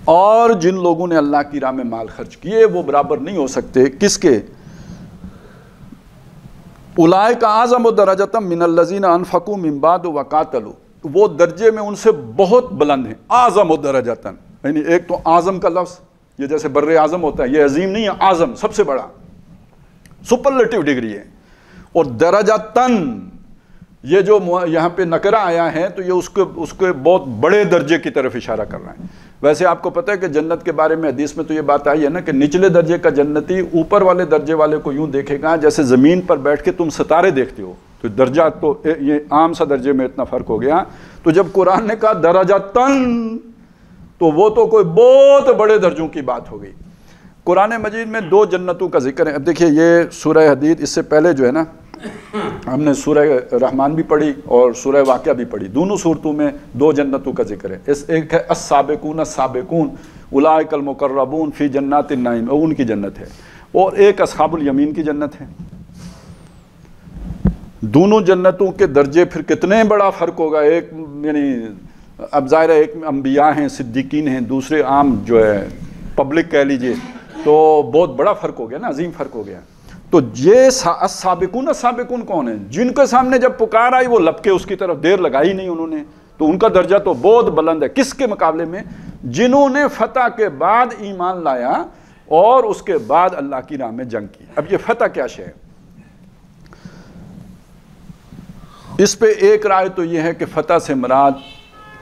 Speaker 1: اور جن لوگوں نے اللہ کی راہ میں مال خرچ کیے وہ برابر نہیں ہو سکتے، کس کے؟ اولئک اعظم درجۃ من الذین انفقوا من بعد وقاتلوا، وہ درجے میں ان سے بہت بلند ہیں۔ اعظم درجۃ، یعنی ایک تو اعظم کا لفظ، یہ جیسے بر اعظم ہوتا ہے، یہ عظیم نہیں ہے، اعظم سب سے بڑا، سپرلیٹو ڈگری ہے۔ اور درجتن، یہ جو یہاں پہ نکرہ آیا ہے تو یہ اس کے بہت بڑے درجے کی طرف اشارہ کر رہا ہے۔ ویسے آپ کو پتہ ہے کہ جنت کے بارے میں حدیث میں تو یہ بات آئی ہے نا کہ نچلے درجے کا جنتی اوپر والے درجے والے کو یوں دیکھے گا جیسے زمین پر بیٹھ کے تم ستارے دیکھتے ہو۔ تو درجہ تو یہ عام سا درجے میں اتنا فرق ہو گیا۔ تو جب قرآن نے کہا درجتن تو وہ تو کوئی بہت بڑے درجوں کی بات ہو گئی۔ قرآن مجید میں دو جنتوں کا ذکر ہے۔ اب دیکھیے یہ سورہ حدید، اس سے پہلے جو ہے نا ہم نے سورہ رحمان بھی پڑھی اور سورہ واقعہ بھی پڑھی، دونوں صورتوں میں دو جنتوں کا ذکر ہے۔ ایک ہے السابقون السابقون اولئک المقربون فی جنات النعیم، ان کی جنت ہے، اور ایک اصحاب الیمین کی جنت ہے۔ دونوں جنتوں کے درجے پھر کتنے بڑا فرق ہوگا۔ ایک یعنی اب ظاہر ہے ایک انبیاء ہیں، صدیقین ہیں، دوسرے عام جو ہے پبلک کہہ لیجئے، تو بہت بڑا فرق ہو گیا نا، عظیم فرق ہو گیا۔ تو یہ السابقون السابقون کون ہیں؟ جن کے سامنے جب پکار آئی وہ لپکے اس کی طرف، دیر لگائی نہیں انہوں نے، تو ان کا درجہ تو بہت بلند ہے۔ کس کے مقابلے میں؟ جنہوں نے فتح کے بعد ایمان لایا اور اس کے بعد اللہ کی راہ میں جنگ کی۔ اب یہ فتح کیا شے ہے؟ اس پہ ایک رائے تو یہ ہے کہ فتح سے مراد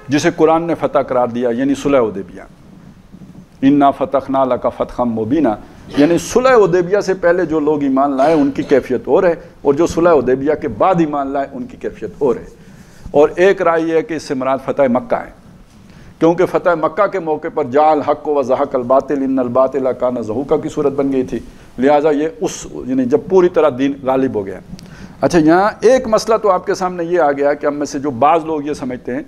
Speaker 1: جسے قرآن نے فتح قرار دیا یعنی صلح حدیبیہ، انا فتحنا لک فتحا مبینا، یعنی صلح حدیبیہ سے پہلے جو لوگ ایمان لائے ان کی کیفیت اور ہے، اور جو صلح حدیبیہ کے بعد ایمان لائے ان کی کیفیت اور ہے۔ اور ایک رائے یہ ہے کہ اس سے مراد فتح مکہ ہے، کیونکہ فتح مکہ کے موقع پر جعل حق و زہق الباطل ان الباطل کان زہوقا کی صورت بن گئی تھی، لہٰذا یہ اس یعنی جب پوری طرح دین غالب ہو گیا۔ اچھا، یہاں ایک مسئلہ تو آپ کے سامنے یہ آ گیا کہ ہم میں سے جو بعض لوگ یہ سمجھتے ہیں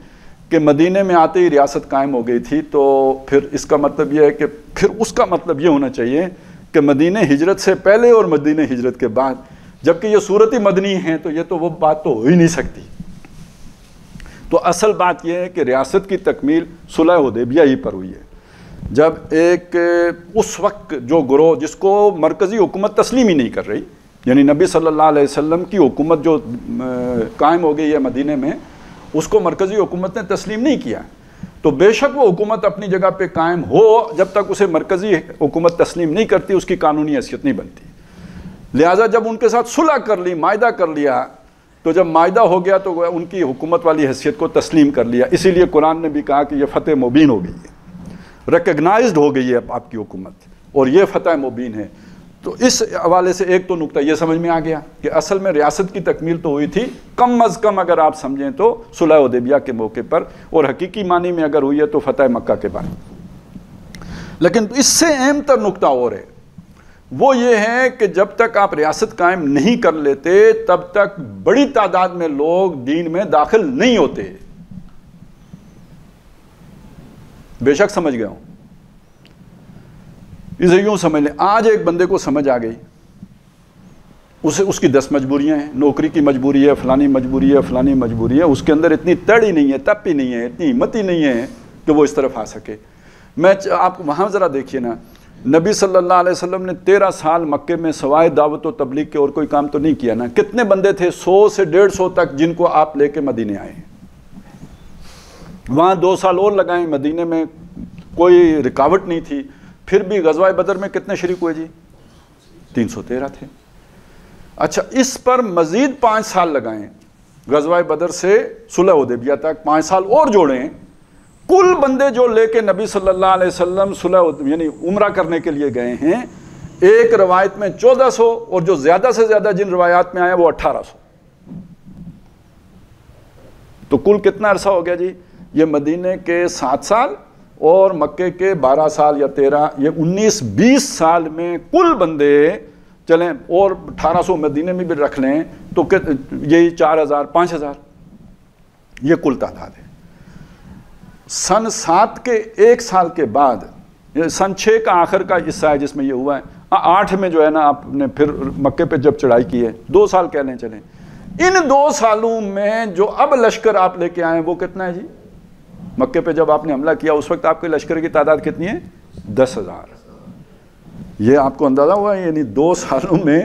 Speaker 1: کہ مدینے میں آتے ہی ریاست قائم ہو گئی تھی، تو پھر اس کا مطلب یہ ہے کہ پھر اس کا مطلب یہ ہونا چاہیے کہ مدینہ ہجرت سے پہلے اور مدینہ ہجرت کے بعد، جبکہ یہ صورت مدنی ہیں تو یہ تو وہ بات تو ہو ہی نہیں سکتی۔ تو اصل بات یہ ہے کہ ریاست کی تکمیل صلح حدیبیہ ہی پر ہوئی ہے، جب ایک اس وقت جو گروہ جس کو مرکزی حکومت تسلیم ہی نہیں کر رہی، یعنی نبی صلی اللہ علیہ وسلم کی حکومت جو قائم ہو گئی ہے مدینے میں، اس کو مرکزی حکومت نے تسلیم نہیں کیا، تو بے شک وہ حکومت اپنی جگہ پہ قائم ہو، جب تک اسے مرکزی حکومت تسلیم نہیں کرتی اس کی قانونی حیثیت نہیں بنتی۔ لہٰذا جب ان کے ساتھ صلح کر لی، معاہدہ کر لیا، تو جب معاہدہ ہو گیا تو ان کی حکومت والی حیثیت کو تسلیم کر لیا، اسی لیے قرآن نے بھی کہا کہ یہ فتح مبین ہو گئی ہے، ریکگنائزڈ ہو گئی ہے آپ کی حکومت، اور یہ فتح مبین ہے۔ تو اس حوالے سے ایک تو نقطہ یہ سمجھ میں آ گیا کہ اصل میں ریاست کی تکمیل تو ہوئی تھی کم از کم اگر آپ سمجھیں تو صلح حدیبیہ کے موقع پر، اور حقیقی معنی میں اگر ہوئی ہے تو فتح مکہ کے بعد۔ لیکن اس سے اہم تر نقطہ اور ہے، وہ یہ ہے کہ جب تک آپ ریاست قائم نہیں کر لیتے تب تک بڑی تعداد میں لوگ دین میں داخل نہیں ہوتے۔ بے شک سمجھ گیا ہوں، اسے یوں سمجھ لیں، آج ایک بندے کو سمجھ آ گئی، اس کی 10 مجبوریاں ہیں، نوکری کی مجبوری ہے، فلانی مجبوری ہے، فلانی مجبوری ہے، اس کے اندر اتنی تڑ ہی نہیں ہے، تپ ہی نہیں ہے، اتنی ہمت ہی نہیں ہے کہ وہ اس طرف آ سکے۔ آپ وہاں ذرا دیکھیے نا، نبی صلی اللہ علیہ وسلم نے 13 سال مکے میں سوائے دعوت و تبلیغ کے اور کوئی کام تو نہیں کیا نا۔ کتنے بندے تھے؟ 100 سے 150 تک، جن کو آپ لے کے مدینے آئے ہیں۔ وہاں 2 سال اور لگائیں، مدینے میں کوئی رکاوٹ نہیں تھی، پھر بھی غزوہ بدر میں کتنے شریک ہوئے جی؟ 313 تھے۔ اچھا، اس پر مزید 5 سال لگائیں، غزوہ بدر سے صلح حدیبیہ تک 5 سال اور جوڑیں، کل بندے جو لے کے نبی صلی اللہ علیہ وسلم صلح یعنی عمرہ کرنے کے لیے گئے ہیں، ایک روایت میں 1400، اور جو زیادہ سے زیادہ جن روایات میں آیا وہ 1800۔ تو کل کتنا عرصہ ہو گیا جی؟ یہ مدینے کے 7 سال اور مکے کے 12 سال یا 13، یہ 19-20 سال میں کل بندے چلیں، اور 1800 مدینے میں بھی رکھ لیں تو یہی 4000 5000، یہ کل تعداد ہے۔ سن 7 کے 1 سال کے بعد، سن 6 کا آخر کا حصہ ہے جس میں یہ ہوا ہے، 8 میں جو ہے نا آپ نے پھر مکے پہ جب چڑھائی کی ہے، 2 سال کہہ لیں چلیں، ان 2 سالوں میں جو اب لشکر آپ لے کے آئے وہ کتنا ہے جی؟ مکے پہ جب آپ نے حملہ کیا اس وقت آپ کے لشکر کی تعداد کتنی ہے؟ 10,000۔ یہ آپ کو اندازہ ہوا، یعنی 2 سالوں میں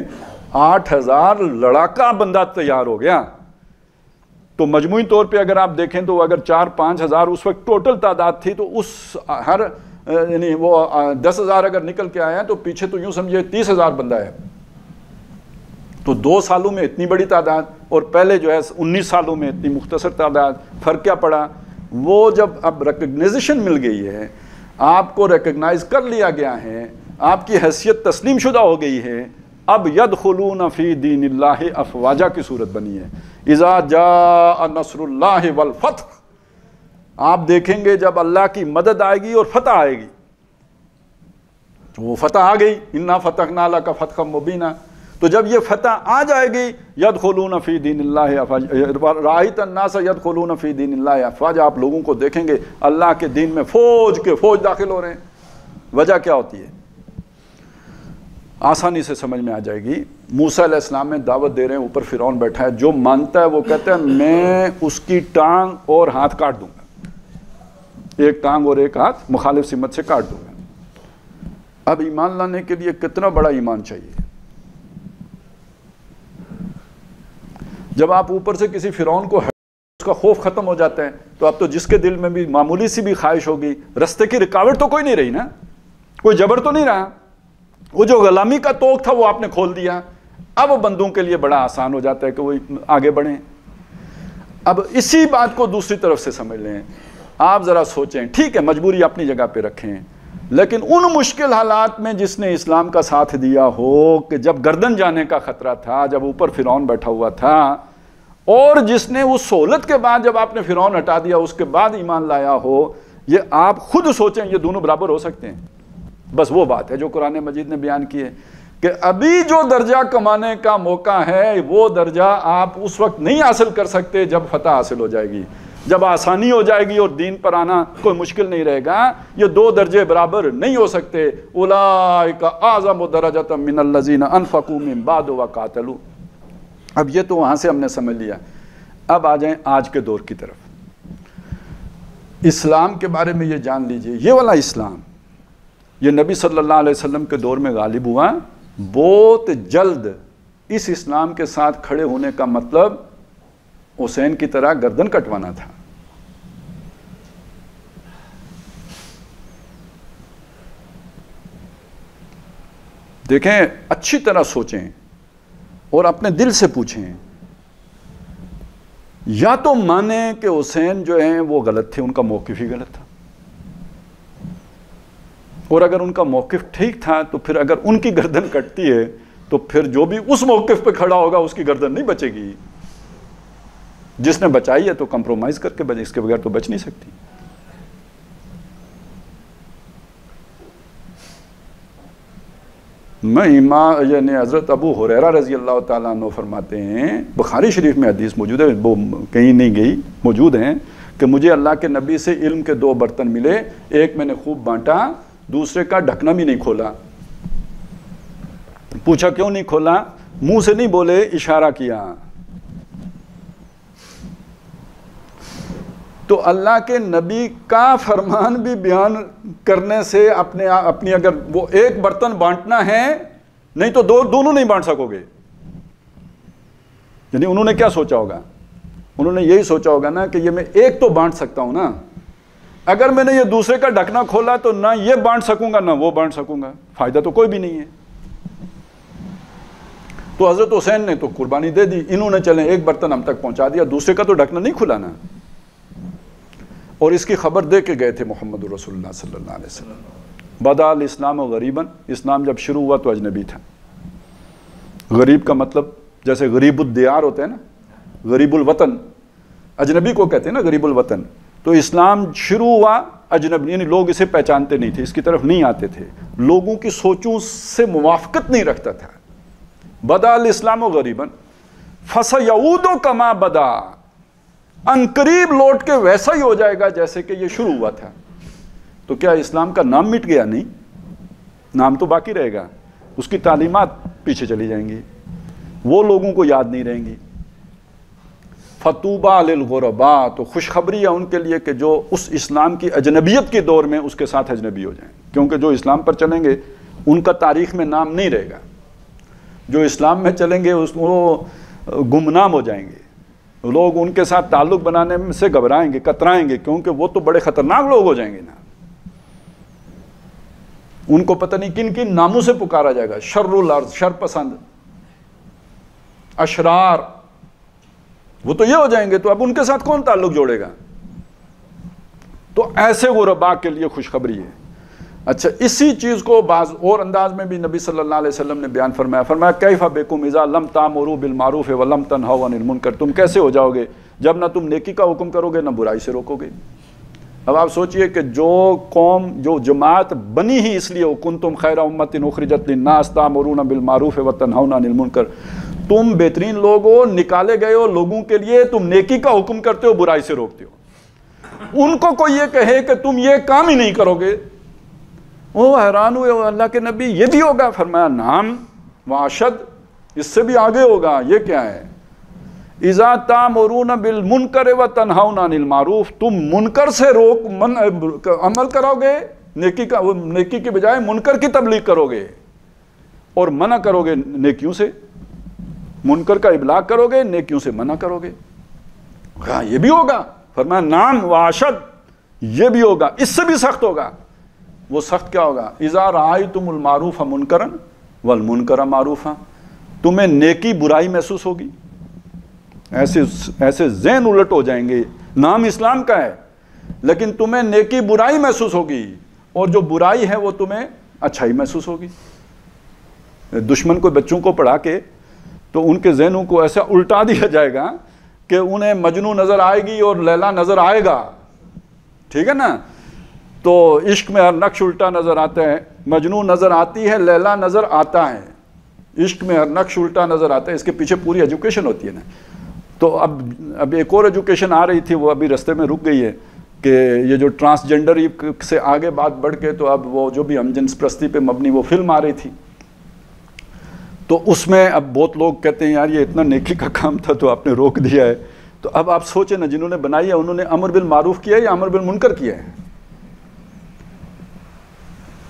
Speaker 1: 8,000 لڑاکا بندہ تیار ہو گیا۔ تو مجموعی طور پہ اگر آپ دیکھیں تو اگر 4-5 ہزار اس وقت ٹوٹل تعداد تھی، تو اس ہر یعنی وہ 10,000 اگر نکل کے آئے ہیں تو پیچھے تو یوں سمجھے 30,000 بندہ ہے۔ تو 2 سالوں میں اتنی بڑی تعداد، اور پہلے جو ہے 19 سالوں میں اتنی مختصر تعداد، فرق کیا پڑا؟ وہ جب اب ریکگنائزیشن مل گئی ہے، آپ کو ریکگنائز کر لیا گیا ہے، آپ کی حیثیت تسلیم شدہ ہو گئی ہے، اب یدخلون فی دین اللہ افواجا کی صورت بنی ہے۔ اذا جاء نصر اللہ والفتح، آپ دیکھیں گے جب اللہ کی مدد آئے گی اور فتح آئے گی، تو وہ فتح آ گئی، انا فتحنا لک فتحا مبینا، تو جب یہ فتح آ جائے گی، یدخلون فی دین اللہ افواجا، رأیت الناس یدخلون فی دین اللہ افواجا، آپ لوگوں کو دیکھیں گے اللہ کے دین میں فوج کے فوج داخل ہو رہے ہیں۔ وجہ کیا ہوتی ہے؟ آسانی سے سمجھ میں آ جائے گی۔ موسیٰ علیہ السلام میں دعوت دے رہے ہیں، اوپر فرعون بیٹھا ہے، جو مانتا ہے وہ کہتا ہے میں اس کی ٹانگ اور ہاتھ کاٹ دوں گا، ایک ٹانگ اور ایک ہاتھ مخالف سمت سے کاٹ دوں گا۔ اب ایمان لانے کے لیے کتنا بڑا ایمان چاہیے؟ جب آپ اوپر سے کسی فرعون کو اس کا خوف ختم ہو جاتا ہے، تو اب تو جس کے دل میں بھی معمولی سی بھی خواہش ہوگی، رستے کی رکاوٹ تو کوئی نہیں رہی نا، کوئی جبر تو نہیں رہا، وہ جو غلامی کا توق تھا وہ آپ نے کھول دیا، اب وہ بندوں کے لیے بڑا آسان ہو جاتا ہے کہ وہ آگے بڑھیں۔ اب اسی بات کو دوسری طرف سے سمجھ لیں، آپ ذرا سوچیں، ٹھیک ہے مجبوری اپنی جگہ پہ رکھیں، لیکن ان مشکل حالات میں جس نے اسلام کا ساتھ دیا ہو، کہ جب گردن جانے کا خطرہ تھا، جب اوپر فرعون بیٹھا ہوا تھا، اور جس نے اس سہولت کے بعد جب آپ نے فرعون ہٹا دیا اس کے بعد ایمان لایا ہو، یہ آپ خود سوچیں یہ دونوں برابر ہو سکتے ہیں؟ بس وہ بات ہے جو قرآن مجید نے بیان کی ہے کہ ابھی جو درجہ کمانے کا موقع ہے وہ درجہ آپ اس وقت نہیں حاصل کر سکتے جب فتح حاصل ہو جائے گی، جب آسانی ہو جائے گی اور دین پر آنا کوئی مشکل نہیں رہے گا۔ یہ دو درجے برابر نہیں ہو سکتے۔ اولئک اعظم درجۃ من الذین انفقوا من بعد وقاتلوا۔ اب یہ تو وہاں سے ہم نے سمجھ لیا، اب آ جائیں آج کے دور کی طرف۔ اسلام کے بارے میں یہ جان لیجئے، یہ والا اسلام یہ نبی صلی اللہ علیہ وسلم کے دور میں غالب ہوا۔ بہت جلد اس اسلام کے ساتھ کھڑے ہونے کا مطلب حسین کی طرح گردن کٹوانا تھا۔ دیکھیں، اچھی طرح سوچیں اور اپنے دل سے پوچھیں، یا تو مانیں کہ حسین جو ہیں وہ غلط تھے، ان کا موقف ہی غلط تھا، اور اگر ان کا موقف ٹھیک تھا تو پھر اگر ان کی گردن کٹتی ہے تو پھر جو بھی اس موقف پہ کھڑا ہوگا اس کی گردن نہیں بچے گی۔ جس نے بچائی ہے تو کمپرومائز کر کے بچے، اس کے بغیر تو بچ نہیں سکتی۔ یعنی حضرت ابو ہریرہ رضی اللہ تعالیٰ عنہ فرماتے ہیں، بخاری شریف میں حدیث موجود ہے، وہ کہیں نہیں گئی، موجود ہیں، کہ مجھے اللہ کے نبی سے علم کے دو برتن ملے، ایک میں نے خوب بانٹا، دوسرے کا ڈھکنا بھی نہیں کھولا۔ پوچھا کیوں نہیں کھولا؟ منہ سے نہیں بولے، اشارہ کیا۔ تو اللہ کے نبی کا فرمان بھی بیان کرنے سے اپنی اگر وہ ایک برتن بانٹنا ہے، نہیں تو دونوں نہیں بانٹ سکو گے۔ یعنی انہوں نے کیا سوچا ہوگا؟ انہوں نے یہی سوچا ہوگا نا کہ یہ میں ایک تو بانٹ سکتا ہوں نا، اگر میں نے یہ دوسرے کا ڈھکنا کھولا تو نہ یہ بانٹ سکوں گا نہ وہ بانٹ سکوں گا، فائدہ تو کوئی بھی نہیں ہے۔ تو حضرت حسین نے تو قربانی دے دی، انہوں نے چلیں ایک برتن ہم تک پہنچا دیا، دوسرے کا تو ڈھکنا نہیں کھلانا۔ اور اس کی خبر دے کے گئے تھے محمد رسول اللہ صلی اللہ علیہ وسلم۔ بدا الاسلام غریباً، اسلام جب شروع ہوا تو اجنبی تھا۔ غریب کا مطلب جیسے غریب الدیار ہوتے ہیں نا، غریب الوطن، اجنبی کو کہتے ہیں نا غریب الوطن۔ تو اسلام شروع ہوا اجنبی، یعنی لوگ اسے پہچانتے نہیں تھے، اس کی طرف نہیں آتے تھے، لوگوں کی سوچوں سے موافقت نہیں رکھتا تھا۔ بدا الاسلام غریباً فسیعود کما بدا، ان قریب لوٹ کے ویسا ہی ہو جائے گا جیسے کہ یہ شروع ہوا تھا۔ تو کیا اسلام کا نام مٹ گیا؟ نہیں، نام تو باقی رہے گا، اس کی تعلیمات پیچھے چلی جائیں گی، وہ لوگوں کو یاد نہیں رہیں گی۔ فطوبى للغرباء، تو خوشخبری ہے ان کے لیے کہ جو اس اسلام کی اجنبیت کے دور میں اس کے ساتھ اجنبی ہو جائیں، کیونکہ جو اسلام پر چلیں گے ان کا تاریخ میں نام نہیں رہے گا، جو اسلام میں چلیں گے وہ گمنام ہو جائیں گے، لوگ ان کے ساتھ تعلق بنانے میں سے گھبرائیں گے، کترائیں گے، کیونکہ وہ تو بڑے خطرناک لوگ ہو جائیں گے نا۔ ان کو پتہ نہیں کن کن ناموں سے پکارا جائے گا، شر الارض، شر پسند، اشرار، وہ تو یہ ہو جائیں گے، تو اب ان کے ساتھ کون تعلق جوڑے گا؟ تو ایسے غرباء کے لیے خوشخبری ہے۔ اچھا، اسی چیز کو بعض اور انداز میں بھی نبی صلی اللہ علیہ وسلم نے بیان فرمایا کیف بکم اذا لم تامروا بالمعروف ولم تنہوا عن المنکر، تم کیسے ہو جاؤ گے جب نہ تم نیکی کا حکم کرو گے نہ برائی سے روکو گے۔ اب آپ سوچئے کہ جو قوم، جو جماعت بنی ہی اس لیے کنتم خیر امۃ اخرجت للناس تامرون بالمعروف وتنہون عن المنکر، تم بہترین لوگ ہو، نکالے گئے ہو لوگوں کے لیے، تم نیکی کا حکم کرتے ہو، برائی سے روکتے ہو۔ ان کو کوئی یہ کہے کہ تم یہ کام ہی نہیں کرو گے، وہ حیران ہوئے، اللہ کے نبی یہ بھی ہوگا؟ فرمایا نعم واشد، اس سے بھی آگے ہوگا۔ یہ کیا ہے؟ اذا تامرون بالمنکر وتنہون عن المعروف، تم منکر سے عمل کرو گے، نیکی کی بجائے منکر کی تبلیغ کرو گے، اور منع کرو گے نیکیوں سے، منکر کا ابلاغ کرو گے، نیکیوں سے منع کرو گے۔ ہاں یہ بھی ہوگا؟ فرمایا نعم واشد، یہ بھی ہوگا، اس سے بھی سخت ہوگا۔ وہ سخت کیا ہوگا؟ اذا رأیتم المعروف منکرا والمنکر معروفا، تمہیں نیکی برائی محسوس ہوگی، ایسے ذہن الٹ ہو جائیں گے، نام اسلام کا ہے لیکن تمہیں نیکی برائی محسوس ہوگی، اور جو برائی ہے وہ تمہیں اچھائی محسوس ہوگی۔ دشمن کو بچوں کو پڑھا کے تو ان کے ذہنوں کو ایسا الٹا دیا جائے گا کہ انہیں مجنو نظر آئے گی اور لیلا نظر آئے گا، ٹھیک ہے نا؟ تو عشق میں ہر نقش الٹا نظر آتا ہے، مجنو نظر آتی ہے، لیلا نظر آتا ہے، عشق میں ہر نقش الٹا نظر آتا ہے. اس کے پیچھے پوری ایجوکیشن ہوتی ہے نا. تو اب ایک اور ایجوکیشن آ رہی تھی، وہ ابھی رستے میں رک گئی ہے، کہ یہ جو ٹرانسجنڈر سے آگے بات بڑھ کے تو اب وہ جو بھی ہم جنس پرستی پہ مبنی وہ فلم آ رہی تھی، تو اس میں اب بہت لوگ کہتے ہیں یار یہ اتنا نیکی کا کام تھا تو آپ نے روک دیا ہے. تو اب آپ سوچیں نا، جنہوں نے بنائی ہے انہوں نے امر بالمعروف کیا ہے یا امر بالمنکر کیا ہے؟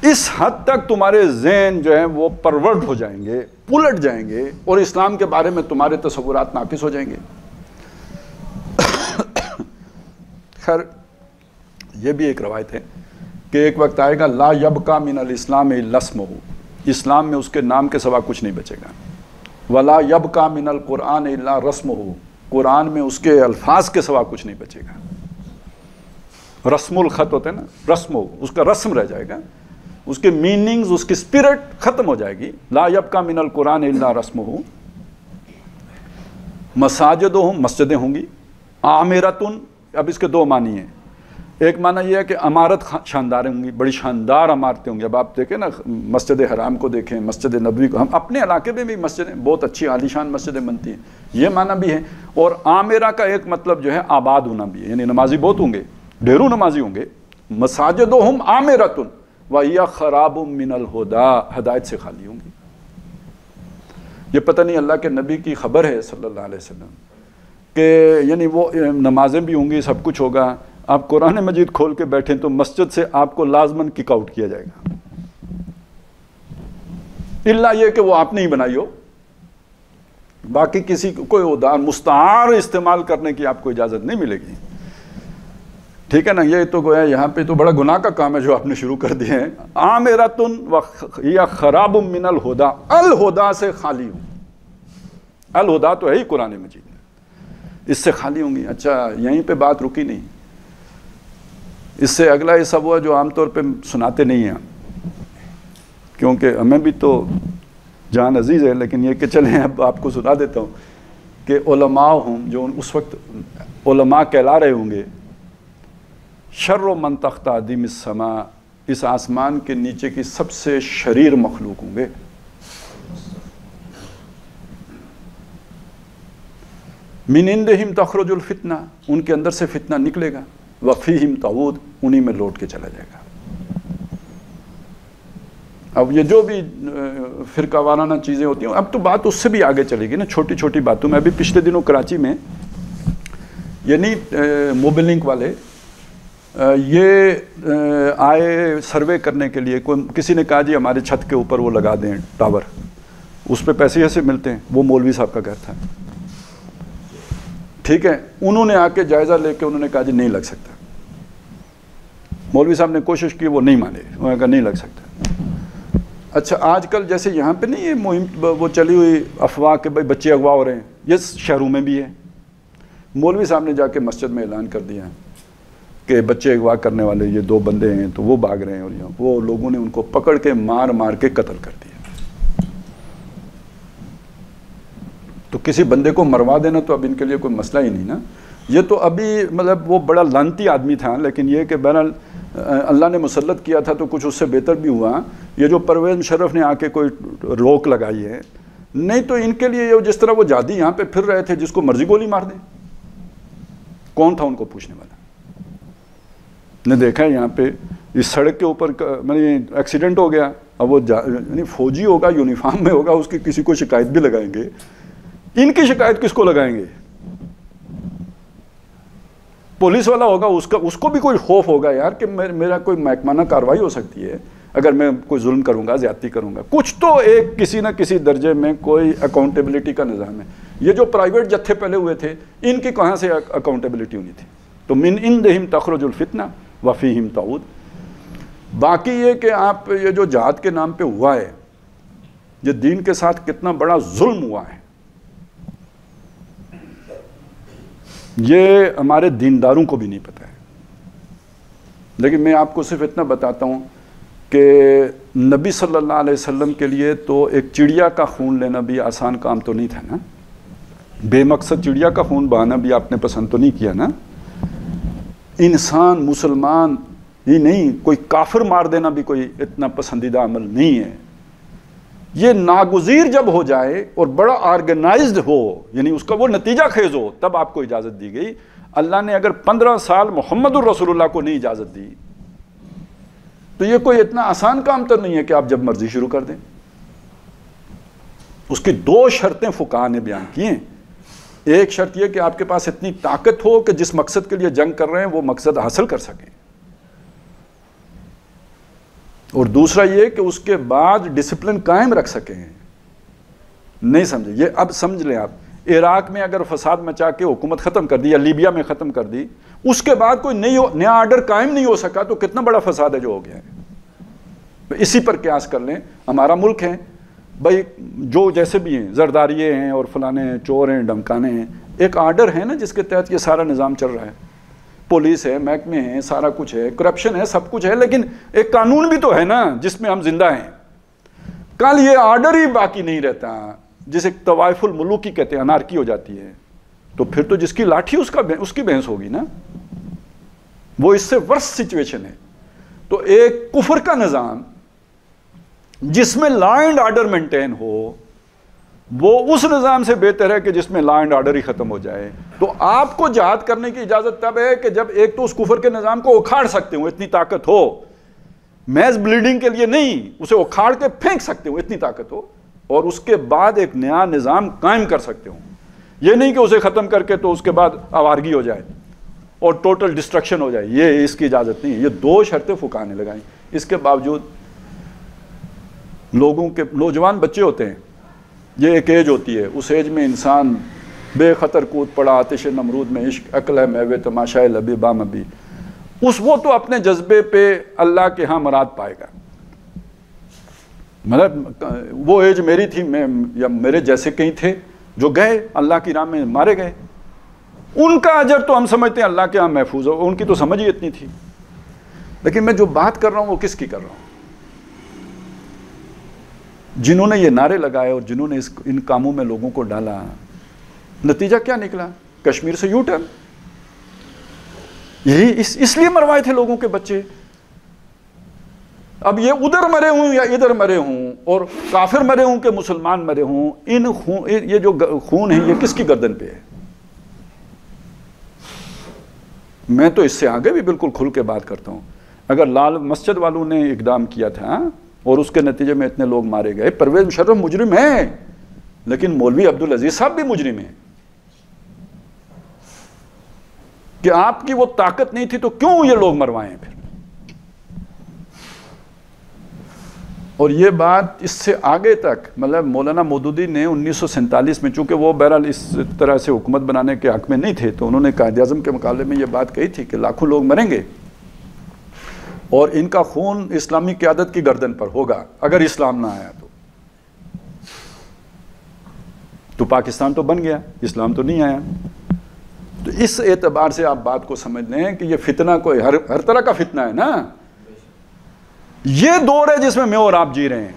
Speaker 1: اس حد تک تمہارے ذہن جو ہیں وہ پرورٹ ہو جائیں گے، پلٹ جائیں گے، اور اسلام کے بارے میں تمہارے تصورات ناقص ہو جائیں گے. خیر یہ بھی ایک روایت ہے کہ ایک وقت آئے گا لا یبقى من الاسلام الا اسمہ، اسلام میں اس کے نام کے سوا کچھ نہیں بچے گا. ولا یبقى من القرآن الا رسمہ، قرآن میں اس کے الفاظ کے سوا کچھ نہیں بچے گا. رسم الخط ہوتا ہے نا، رسم، اس کا رسم رہ جائے گا، اس کے میننگز، اس کی اسپرٹ ختم ہو جائے گی. لا یبقى من القرآن الا رسمہ. مساجدہم، مسجدیں ہوں گی. عامرۃ، اب اس کے دو معنی ہیں. ایک معنی یہ ہے کہ عمارت شاندار ہوں گی، بڑی شاندار عمارتیں ہوں گی. اب آپ دیکھیں نا، مسجد حرام کو دیکھیں، مسجد نبوی کو، ہم اپنے علاقے میں بھی مسجدیں بہت اچھی عالی شان مسجدیں بنتی ہیں، یہ معنی بھی ہے. اور عامرہ کا ایک مطلب جو ہے آباد ہونا بھی ہے، یعنی نمازی بہت ہوں گے، ڈھیروں نمازی ہوں گے. مساجدہم عامرۃ وہی خراب من الہدیٰ، ہدایت سے خالی ہوں گی. یہ پتہ نہیں اللہ کے نبی کی خبر ہے صلی اللہ علیہ وسلم کہ یعنی وہ نمازیں بھی ہوں گی، سب کچھ ہوگا. آپ قرآن مجید کھول کے بیٹھیں تو مسجد سے آپ کو لازماً کک آؤٹ کیا جائے گا، الا یہ کہ وہ آپ نے ہی بنائی ہو. باقی کسی کو کوئی ادار مستعار استعمال کرنے کی آپ کو اجازت نہیں ملے گی، ٹھیک ہے نا؟ یہ تو گویا یہاں پہ تو بڑا گناہ کا کام ہے جو آپ نے شروع کر دیے ہیں. عامرۃ یا خراب من الہدیٰ، الہدیٰ سے خالی ہوں. الہدیٰ تو ہے ہی قرآن مجید، اس سے خالی ہوں گی. اچھا یہیں پہ بات رکی نہیں، اس سے اگلا یہ سب ہوا جو عام طور پہ سناتے نہیں ہیں، کیونکہ ہمیں بھی تو جان عزیز ہے، لیکن یہ کہ چلیں اب آپ کو سنا دیتا ہوں کہ علماء ہوں جو اس وقت علماء کہلا رہے ہوں گے، شر من تحت عدیم السماء، اس آسمان کے نیچے کی سب سے شریر مخلوق ہوں گے. من عندہم تخرج الفتنہ، ان کے اندر سے فتنہ نکلے گا. وفیہم تعود، انہی میں لوٹ کے چلا جائے گا. اب یہ جو بھی فرقہ وارانہ چیزیں ہوتی ہیں، اب تو بات اس سے بھی آگے چلے گی نا، چھوٹی چھوٹی باتوں میں. ابھی پچھلے دنوں کراچی میں یعنی موبل لنک والے یہ آئے سروے کرنے کے لیے. کسی نے کہا جی ہمارے چھت کے اوپر وہ لگا دیں ٹاور، اس پہ پیسے ایسے ملتے ہیں. وہ مولوی صاحب کا گھر تھا، ٹھیک ہے. انہوں نے آ کے جائزہ لے کے انہوں نے کہا جی نہیں لگ سکتا. مولوی صاحب نے کوشش کی، وہ نہیں مانے، انہوں نے کہا نہیں لگ سکتا. اچھا آج کل جیسے یہاں پہ نہیں یہ مہم وہ چلی ہوئی افواہ کہ بھائی بچے اغوا ہو رہے ہیں، یہ شہروں میں بھی ہے. مولوی صاحب نے جا کے مسجد میں اعلان کر دیا کہ بچے اغوا کرنے والے یہ 2 بندے ہیں تو وہ بھاگ رہے ہیں، اور یہاں وہ لوگوں نے ان کو پکڑ کے مار مار کے قتل کر دیا. تو کسی بندے کو مروا دینا تو اب ان کے لیے کوئی مسئلہ ہی نہیں نا. یہ تو ابھی مطلب وہ بڑا لعنتی آدمی تھا، لیکن یہ کہ بہرحال اللہ نے مسلط کیا تھا تو کچھ اس سے بہتر بھی ہوا. یہ جو پرویز مشرف نے آ کے کوئی روک لگائی ہے، نہیں تو ان کے لیے جس طرح وہ جادی یہاں پہ پھر رہے تھے، جس کو مرضی گولی مار دیں، کون تھا ان کو پوچھنے والا؟ نے دیکھا ہے یہاں پہ اس سڑک کے اوپر ایکسیڈنٹ ہو گیا. اب وہ یعنی فوجی ہوگا، یونیفارم میں ہوگا، اس کی کسی کو شکایت بھی لگائیں گے. ان کی شکایت کس کو لگائیں گے؟ پولیس والا ہوگا، اس کو بھی کوئی خوف ہوگا یار کہ میرا کوئی محکمانہ کارروائی ہو سکتی ہے اگر میں کوئی ظلم کروں گا، زیادتی کروں گا. کچھ تو ایک کسی نہ کسی درجے میں کوئی اکاؤنٹیبلٹی کا نظام ہے. یہ جو پرائیویٹ جتھے پہلے ہوئے تھے، ان کی کہاں سے اکاؤنٹیبلٹی ہونی تھی؟ تو من عندہم تخرج الفتنہ وفیہم تعود. باقی یہ کہ آپ یہ جو جہاد کے نام پہ ہوا ہے، یہ دین کے ساتھ کتنا بڑا ظلم ہوا ہے، یہ ہمارے دینداروں کو بھی نہیں پتہ ہے. لیکن میں آپ کو صرف اتنا بتاتا ہوں کہ نبی صلی اللہ علیہ وسلم کے لیے تو ایک چڑیا کا خون لینا بھی آسان کام تو نہیں تھا نا. بے مقصد چڑیا کا خون بہانا بھی آپ نے پسند تو نہیں کیا نا. انسان مسلمان ہی نہیں، کوئی کافر مار دینا بھی کوئی اتنا پسندیدہ عمل نہیں ہے. یہ ناگزیر جب ہو جائے اور بڑا آرگنائزڈ ہو، یعنی اس کا وہ نتیجہ خیز ہو، تب آپ کو اجازت دی گئی. اللہ نے اگر 15 سال محمد الرسول اللہ کو نہیں اجازت دی تو یہ کوئی اتنا آسان کام تو نہیں ہے کہ آپ جب مرضی شروع کر دیں. اس کی 2 شرطیں فقہا نے بیان کی ہیں. ایک شرط یہ کہ آپ کے پاس اتنی طاقت ہو کہ جس مقصد کے لیے جنگ کر رہے ہیں وہ مقصد حاصل کر سکیں، اور دوسرا یہ کہ اس کے بعد ڈسپلن قائم رکھ سکیں. نہیں سمجھے؟ یہ اب سمجھ لیں آپ، عراق میں اگر فساد مچا کے حکومت ختم کر دی یا لیبیا میں ختم کر دی، اس کے بعد کوئی نیا آرڈر قائم نہیں ہو سکا تو کتنا بڑا فساد ہے جو ہو گیا ہے. اسی پر قیاس کر لیں، ہمارا ملک ہے بھائی، جو جیسے بھی ہیں، زرداریے ہیں اور فلانے چور ہیں، ڈمکانے ہیں، ایک آرڈر ہے نا جس کے تحت یہ سارا نظام چل رہا ہے. پولیس ہے، محکمے ہیں، سارا کچھ ہے، کرپشن ہے، سب کچھ ہے، لیکن ایک قانون بھی تو ہے نا جس میں ہم زندہ ہیں. کل یہ آرڈر ہی باقی نہیں رہتا، جسے طوائف الملوکی کہتے ہیں، انارکی ہو جاتی ہے، تو پھر تو جس کی لاٹھی اس کی بحث ہوگی نا. وہ اس سے ورس سچویشن ہے. تو ایک کفر کا نظام جس میں لا اینڈ آرڈر مینٹین ہو، وہ اس نظام سے بہتر ہے کہ جس میں لا اینڈ آرڈر ہی ختم ہو جائے. تو آپ کو جہاد کرنے کی اجازت تب ہے کہ جب ایک تو اس کفر کے نظام کو اکھاڑ سکتے ہو، اتنی طاقت ہو، محض بلیڈنگ کے لیے نہیں، اسے اکھاڑ کے پھینک سکتے ہو، اتنی طاقت ہو، اور اس کے بعد ایک نیا نظام قائم کر سکتے ہو. یہ نہیں کہ اسے ختم کر کے تو اس کے بعد آوارگی ہو جائے اور ٹوٹل ڈسٹرکشن ہو جائے. یہ اس کی اجازت نہیں ہے. یہ 2 شرطیں فقہا نے لگائیں. اس کے باوجود لوگوں کے نوجوان بچے ہوتے ہیں، یہ ایک ایج ہوتی ہے، اس ایج میں انسان بے خطر کود پڑا آتش نمرود میں، عشق عقل ہے میوے تماشائے لبِ بام ابی، وہ تو اپنے جذبے پہ اللہ کے ہاں مراد پائے گا. مطلب وہ ایج میری تھی، میں یا میرے جیسے کہیں تھے جو گئے اللہ کی راہ میں مارے گئے، ان کا اجر تو ہم سمجھتے ہیں اللہ کے ہاں محفوظ ہو، ان کی تو سمجھ ہی اتنی تھی. لیکن میں جو بات کر رہا ہوں وہ کس کی کر رہا ہوں؟ جنہوں نے یہ نعرے لگائے اور جنہوں نے ان کاموں میں لوگوں کو ڈالا. نتیجہ کیا نکلا؟ کشمیر سے یو ٹرن. یہی اس لیے مروائے تھے لوگوں کے بچے. اب یہ ادھر مرے ہوں یا ادھر مرے ہوں، اور کافر مرے ہوں کہ مسلمان مرے ہوں، یہ جو خون ہے یہ کس کی گردن پہ ہے؟ میں تو اس سے آگے بھی بالکل کھل کے بات کرتا ہوں. اگر لال مسجد والوں نے اقدام کیا تھا اور اس کے نتیجے میں اتنے لوگ مارے گئے، پرویز مشرف مجرم ہے، لیکن مولوی عبدالعزیز صاحب بھی مجرم ہیں. کہ آپ کی وہ طاقت نہیں تھی تو کیوں یہ لوگ مروائے ہیں پھر؟ اور یہ بات اس سے آگے تک، مطلب مولانا مودودی نے 1947 میں، چونکہ وہ بہرحال اس طرح سے حکومت بنانے کے حق میں نہیں تھے، تو انہوں نے قائد اعظم کے مقابلے میں یہ بات کہی تھی کہ لاکھوں لوگ مریں گے اور ان کا خون اسلامی قیادت کی گردن پر ہوگا اگر اسلام نہ آیا تو پاکستان تو بن گیا، اسلام تو نہیں آیا. تو اس اعتبار سے آپ بات کو سمجھ لیں کہ یہ فتنہ کوئی ہر طرح کا فتنہ ہے نا. یہ دور ہے جس میں میں اور آپ جی رہے ہیں.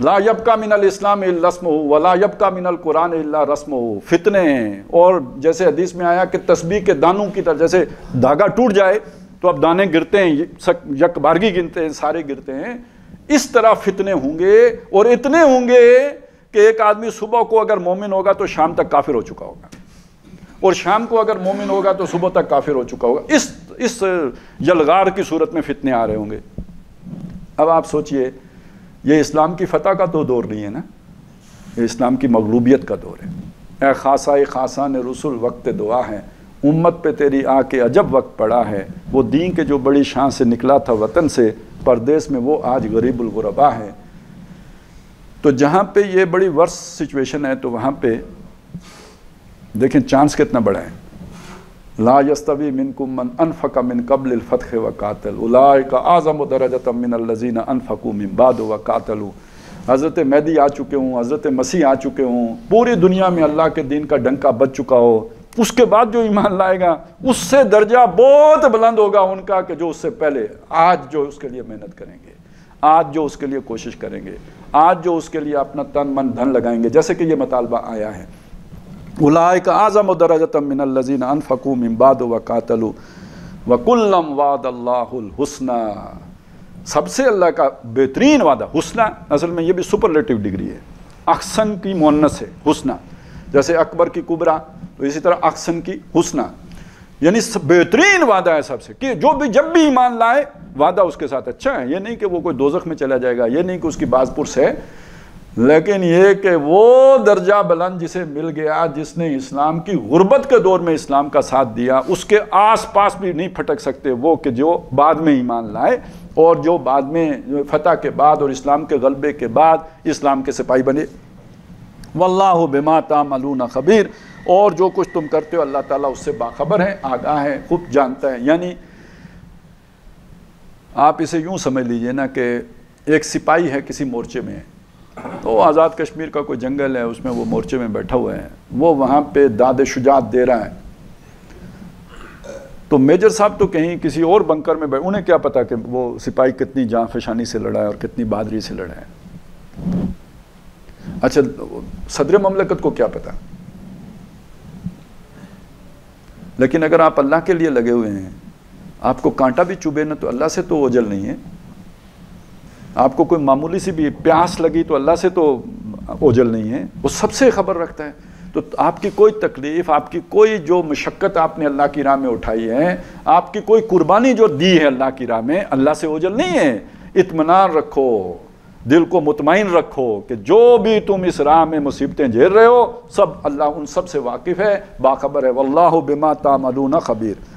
Speaker 1: لا یبقى من الاسلام الا اسمہ ولا یبقى من القرآن الا رسمہ. فتنے ہیں، اور جیسے حدیث میں آیا کہ تسبیح کے دانوں کی طرح، جیسے دھاگا ٹوٹ جائے تو اب دانے گرتے ہیں، یک بارگی گنتے ہیں، سارے گرتے ہیں، اس طرح فتنے ہوں گے. اور اتنے ہوں گے کہ ایک آدمی صبح کو اگر مومن ہوگا تو شام تک کافر ہو چکا ہوگا، اور شام کو اگر مومن ہوگا تو صبح تک کافر ہو چکا ہوگا. اس یلغار کی صورت میں فتنے آ رہے ہوں گے. اب آپ سوچئے، یہ اسلام کی فتح کا تو دور نہیں ہے نا، یہ اسلام کی مغلوبیت کا دور ہے. اے خاصائے خاصان رسول وقت دعا ہے، امت پہ تیری آ کے عجب وقت پڑا ہے. وہ دین کے جو بڑی شان سے نکلا تھا وطن سے، پردیس میں وہ آج غریب الغربا ہے. تو جہاں پہ یہ بڑی ورس سچویشن ہے تو وہاں پہ دیکھیں چانس کتنا بڑا ہے. لا یستوی منکم من انفق من قبل الفتح وقاتل اولئک اعظم درجۃ من الذین انفقوا من بعد وقاتلوا. حضرت مہدی آ چکے ہوں، حضرت مسیح آ چکے ہوں، پوری دنیا میں اللہ کے دین کا ڈنکا بج چکا ہو، اس کے بعد جو ایمان لائے گا اس سے درجہ بہت بلند ہوگا ان کا کہ جو اس سے پہلے آج جو اس کے لیے محنت کریں گے، آج جو اس کے لیے کوشش کریں گے، آج جو اس کے لیے اپنا تن من دھن لگائیں گے، جیسے کہ یہ مطالبہ آیا ہے. اولئک اعظم درجۃ من الذین انفقوا من بعد وقاتلوا وکلا وعد اللہ الحسنی، سب سے اللہ کا بہترین وعدہ حسنہ، اصل میں یہ بھی سپرلیٹو ڈگری ہے، احسن کی مؤنث ہے حسنہ، جیسے اکبر کی کبریٰ تو اسی طرح احسن کی حسنہ، یعنی بہترین وعدہ ہے سب سے، کہ جو بھی جب بھی ایمان لائے وعدہ اس کے ساتھ اچھا ہے، یہ نہیں کہ وہ کوئی دوزخ میں چلا جائے گا، یہ نہیں کہ اس کی باز پرس ہے، لیکن یہ کہ وہ درجہ بلند جسے مل گیا، جس نے اسلام کی غربت کے دور میں اسلام کا ساتھ دیا، اس کے آس پاس بھی نہیں پھٹک سکتے وہ کہ جو بعد میں ایمان لائے اور جو بعد میں فتح کے بعد اور اسلام کے غلبے کے بعد اسلام کے سپاہی بنے۔ واللہ بما تعملون خبیر، اور جو کچھ تم کرتے ہو اللہ تعالیٰ اس سے باخبر ہے، آگاہ ہے، خوب جانتا ہے۔ یعنی آپ اسے یوں سمجھ لیجئے نا کہ ایک سپاہی ہے کسی مورچے میں، تو آزاد کشمیر کا کوئی جنگل ہے، اس میں وہ مورچے میں بیٹھا ہوا ہے، وہ وہاں پہ داد شجاعت دے رہا ہے، تو میجر صاحب تو کہیں کسی اور بنکر میں بیٹھے، انہیں کیا پتا کہ وہ سپاہی کتنی جاں فشانی سے لڑا ہے اور کتنی بہادری سے لڑا ہے۔ اچھا صدر مملکت کو کیا پتا؟ لیکن اگر آپ اللہ کے لیے لگے ہوئے ہیں، آپ کو کانٹا بھی چبھے نا تو اللہ سے تو اوجل نہیں ہے، آپ کو کوئی معمولی سی بھی پیاس لگی تو اللہ سے تو اوجل نہیں ہے، وہ سب سے خبر رکھتا ہے۔ تو آپ کی کوئی تکلیف، آپ کی کوئی جو مشقت آپ نے اللہ کی راہ میں اٹھائی ہے، آپ کی کوئی قربانی جو دی ہے اللہ کی راہ میں، اللہ سے اوجل نہیں ہے۔ اطمینان رکھو، دل کو مطمئن رکھو کہ جو بھی تم اس راہ میں مصیبتیں جھیل رہے ہو، سب اللہ ان سب سے واقف ہے، باخبر ہے۔ واللہ بما تعملون خبیر۔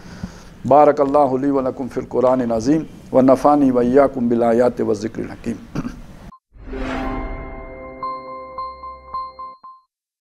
Speaker 1: بارک اللہ لی و لکم فی القرآن العظیم ونفعنی و ایاکم بالآیات والذکر الحکیم۔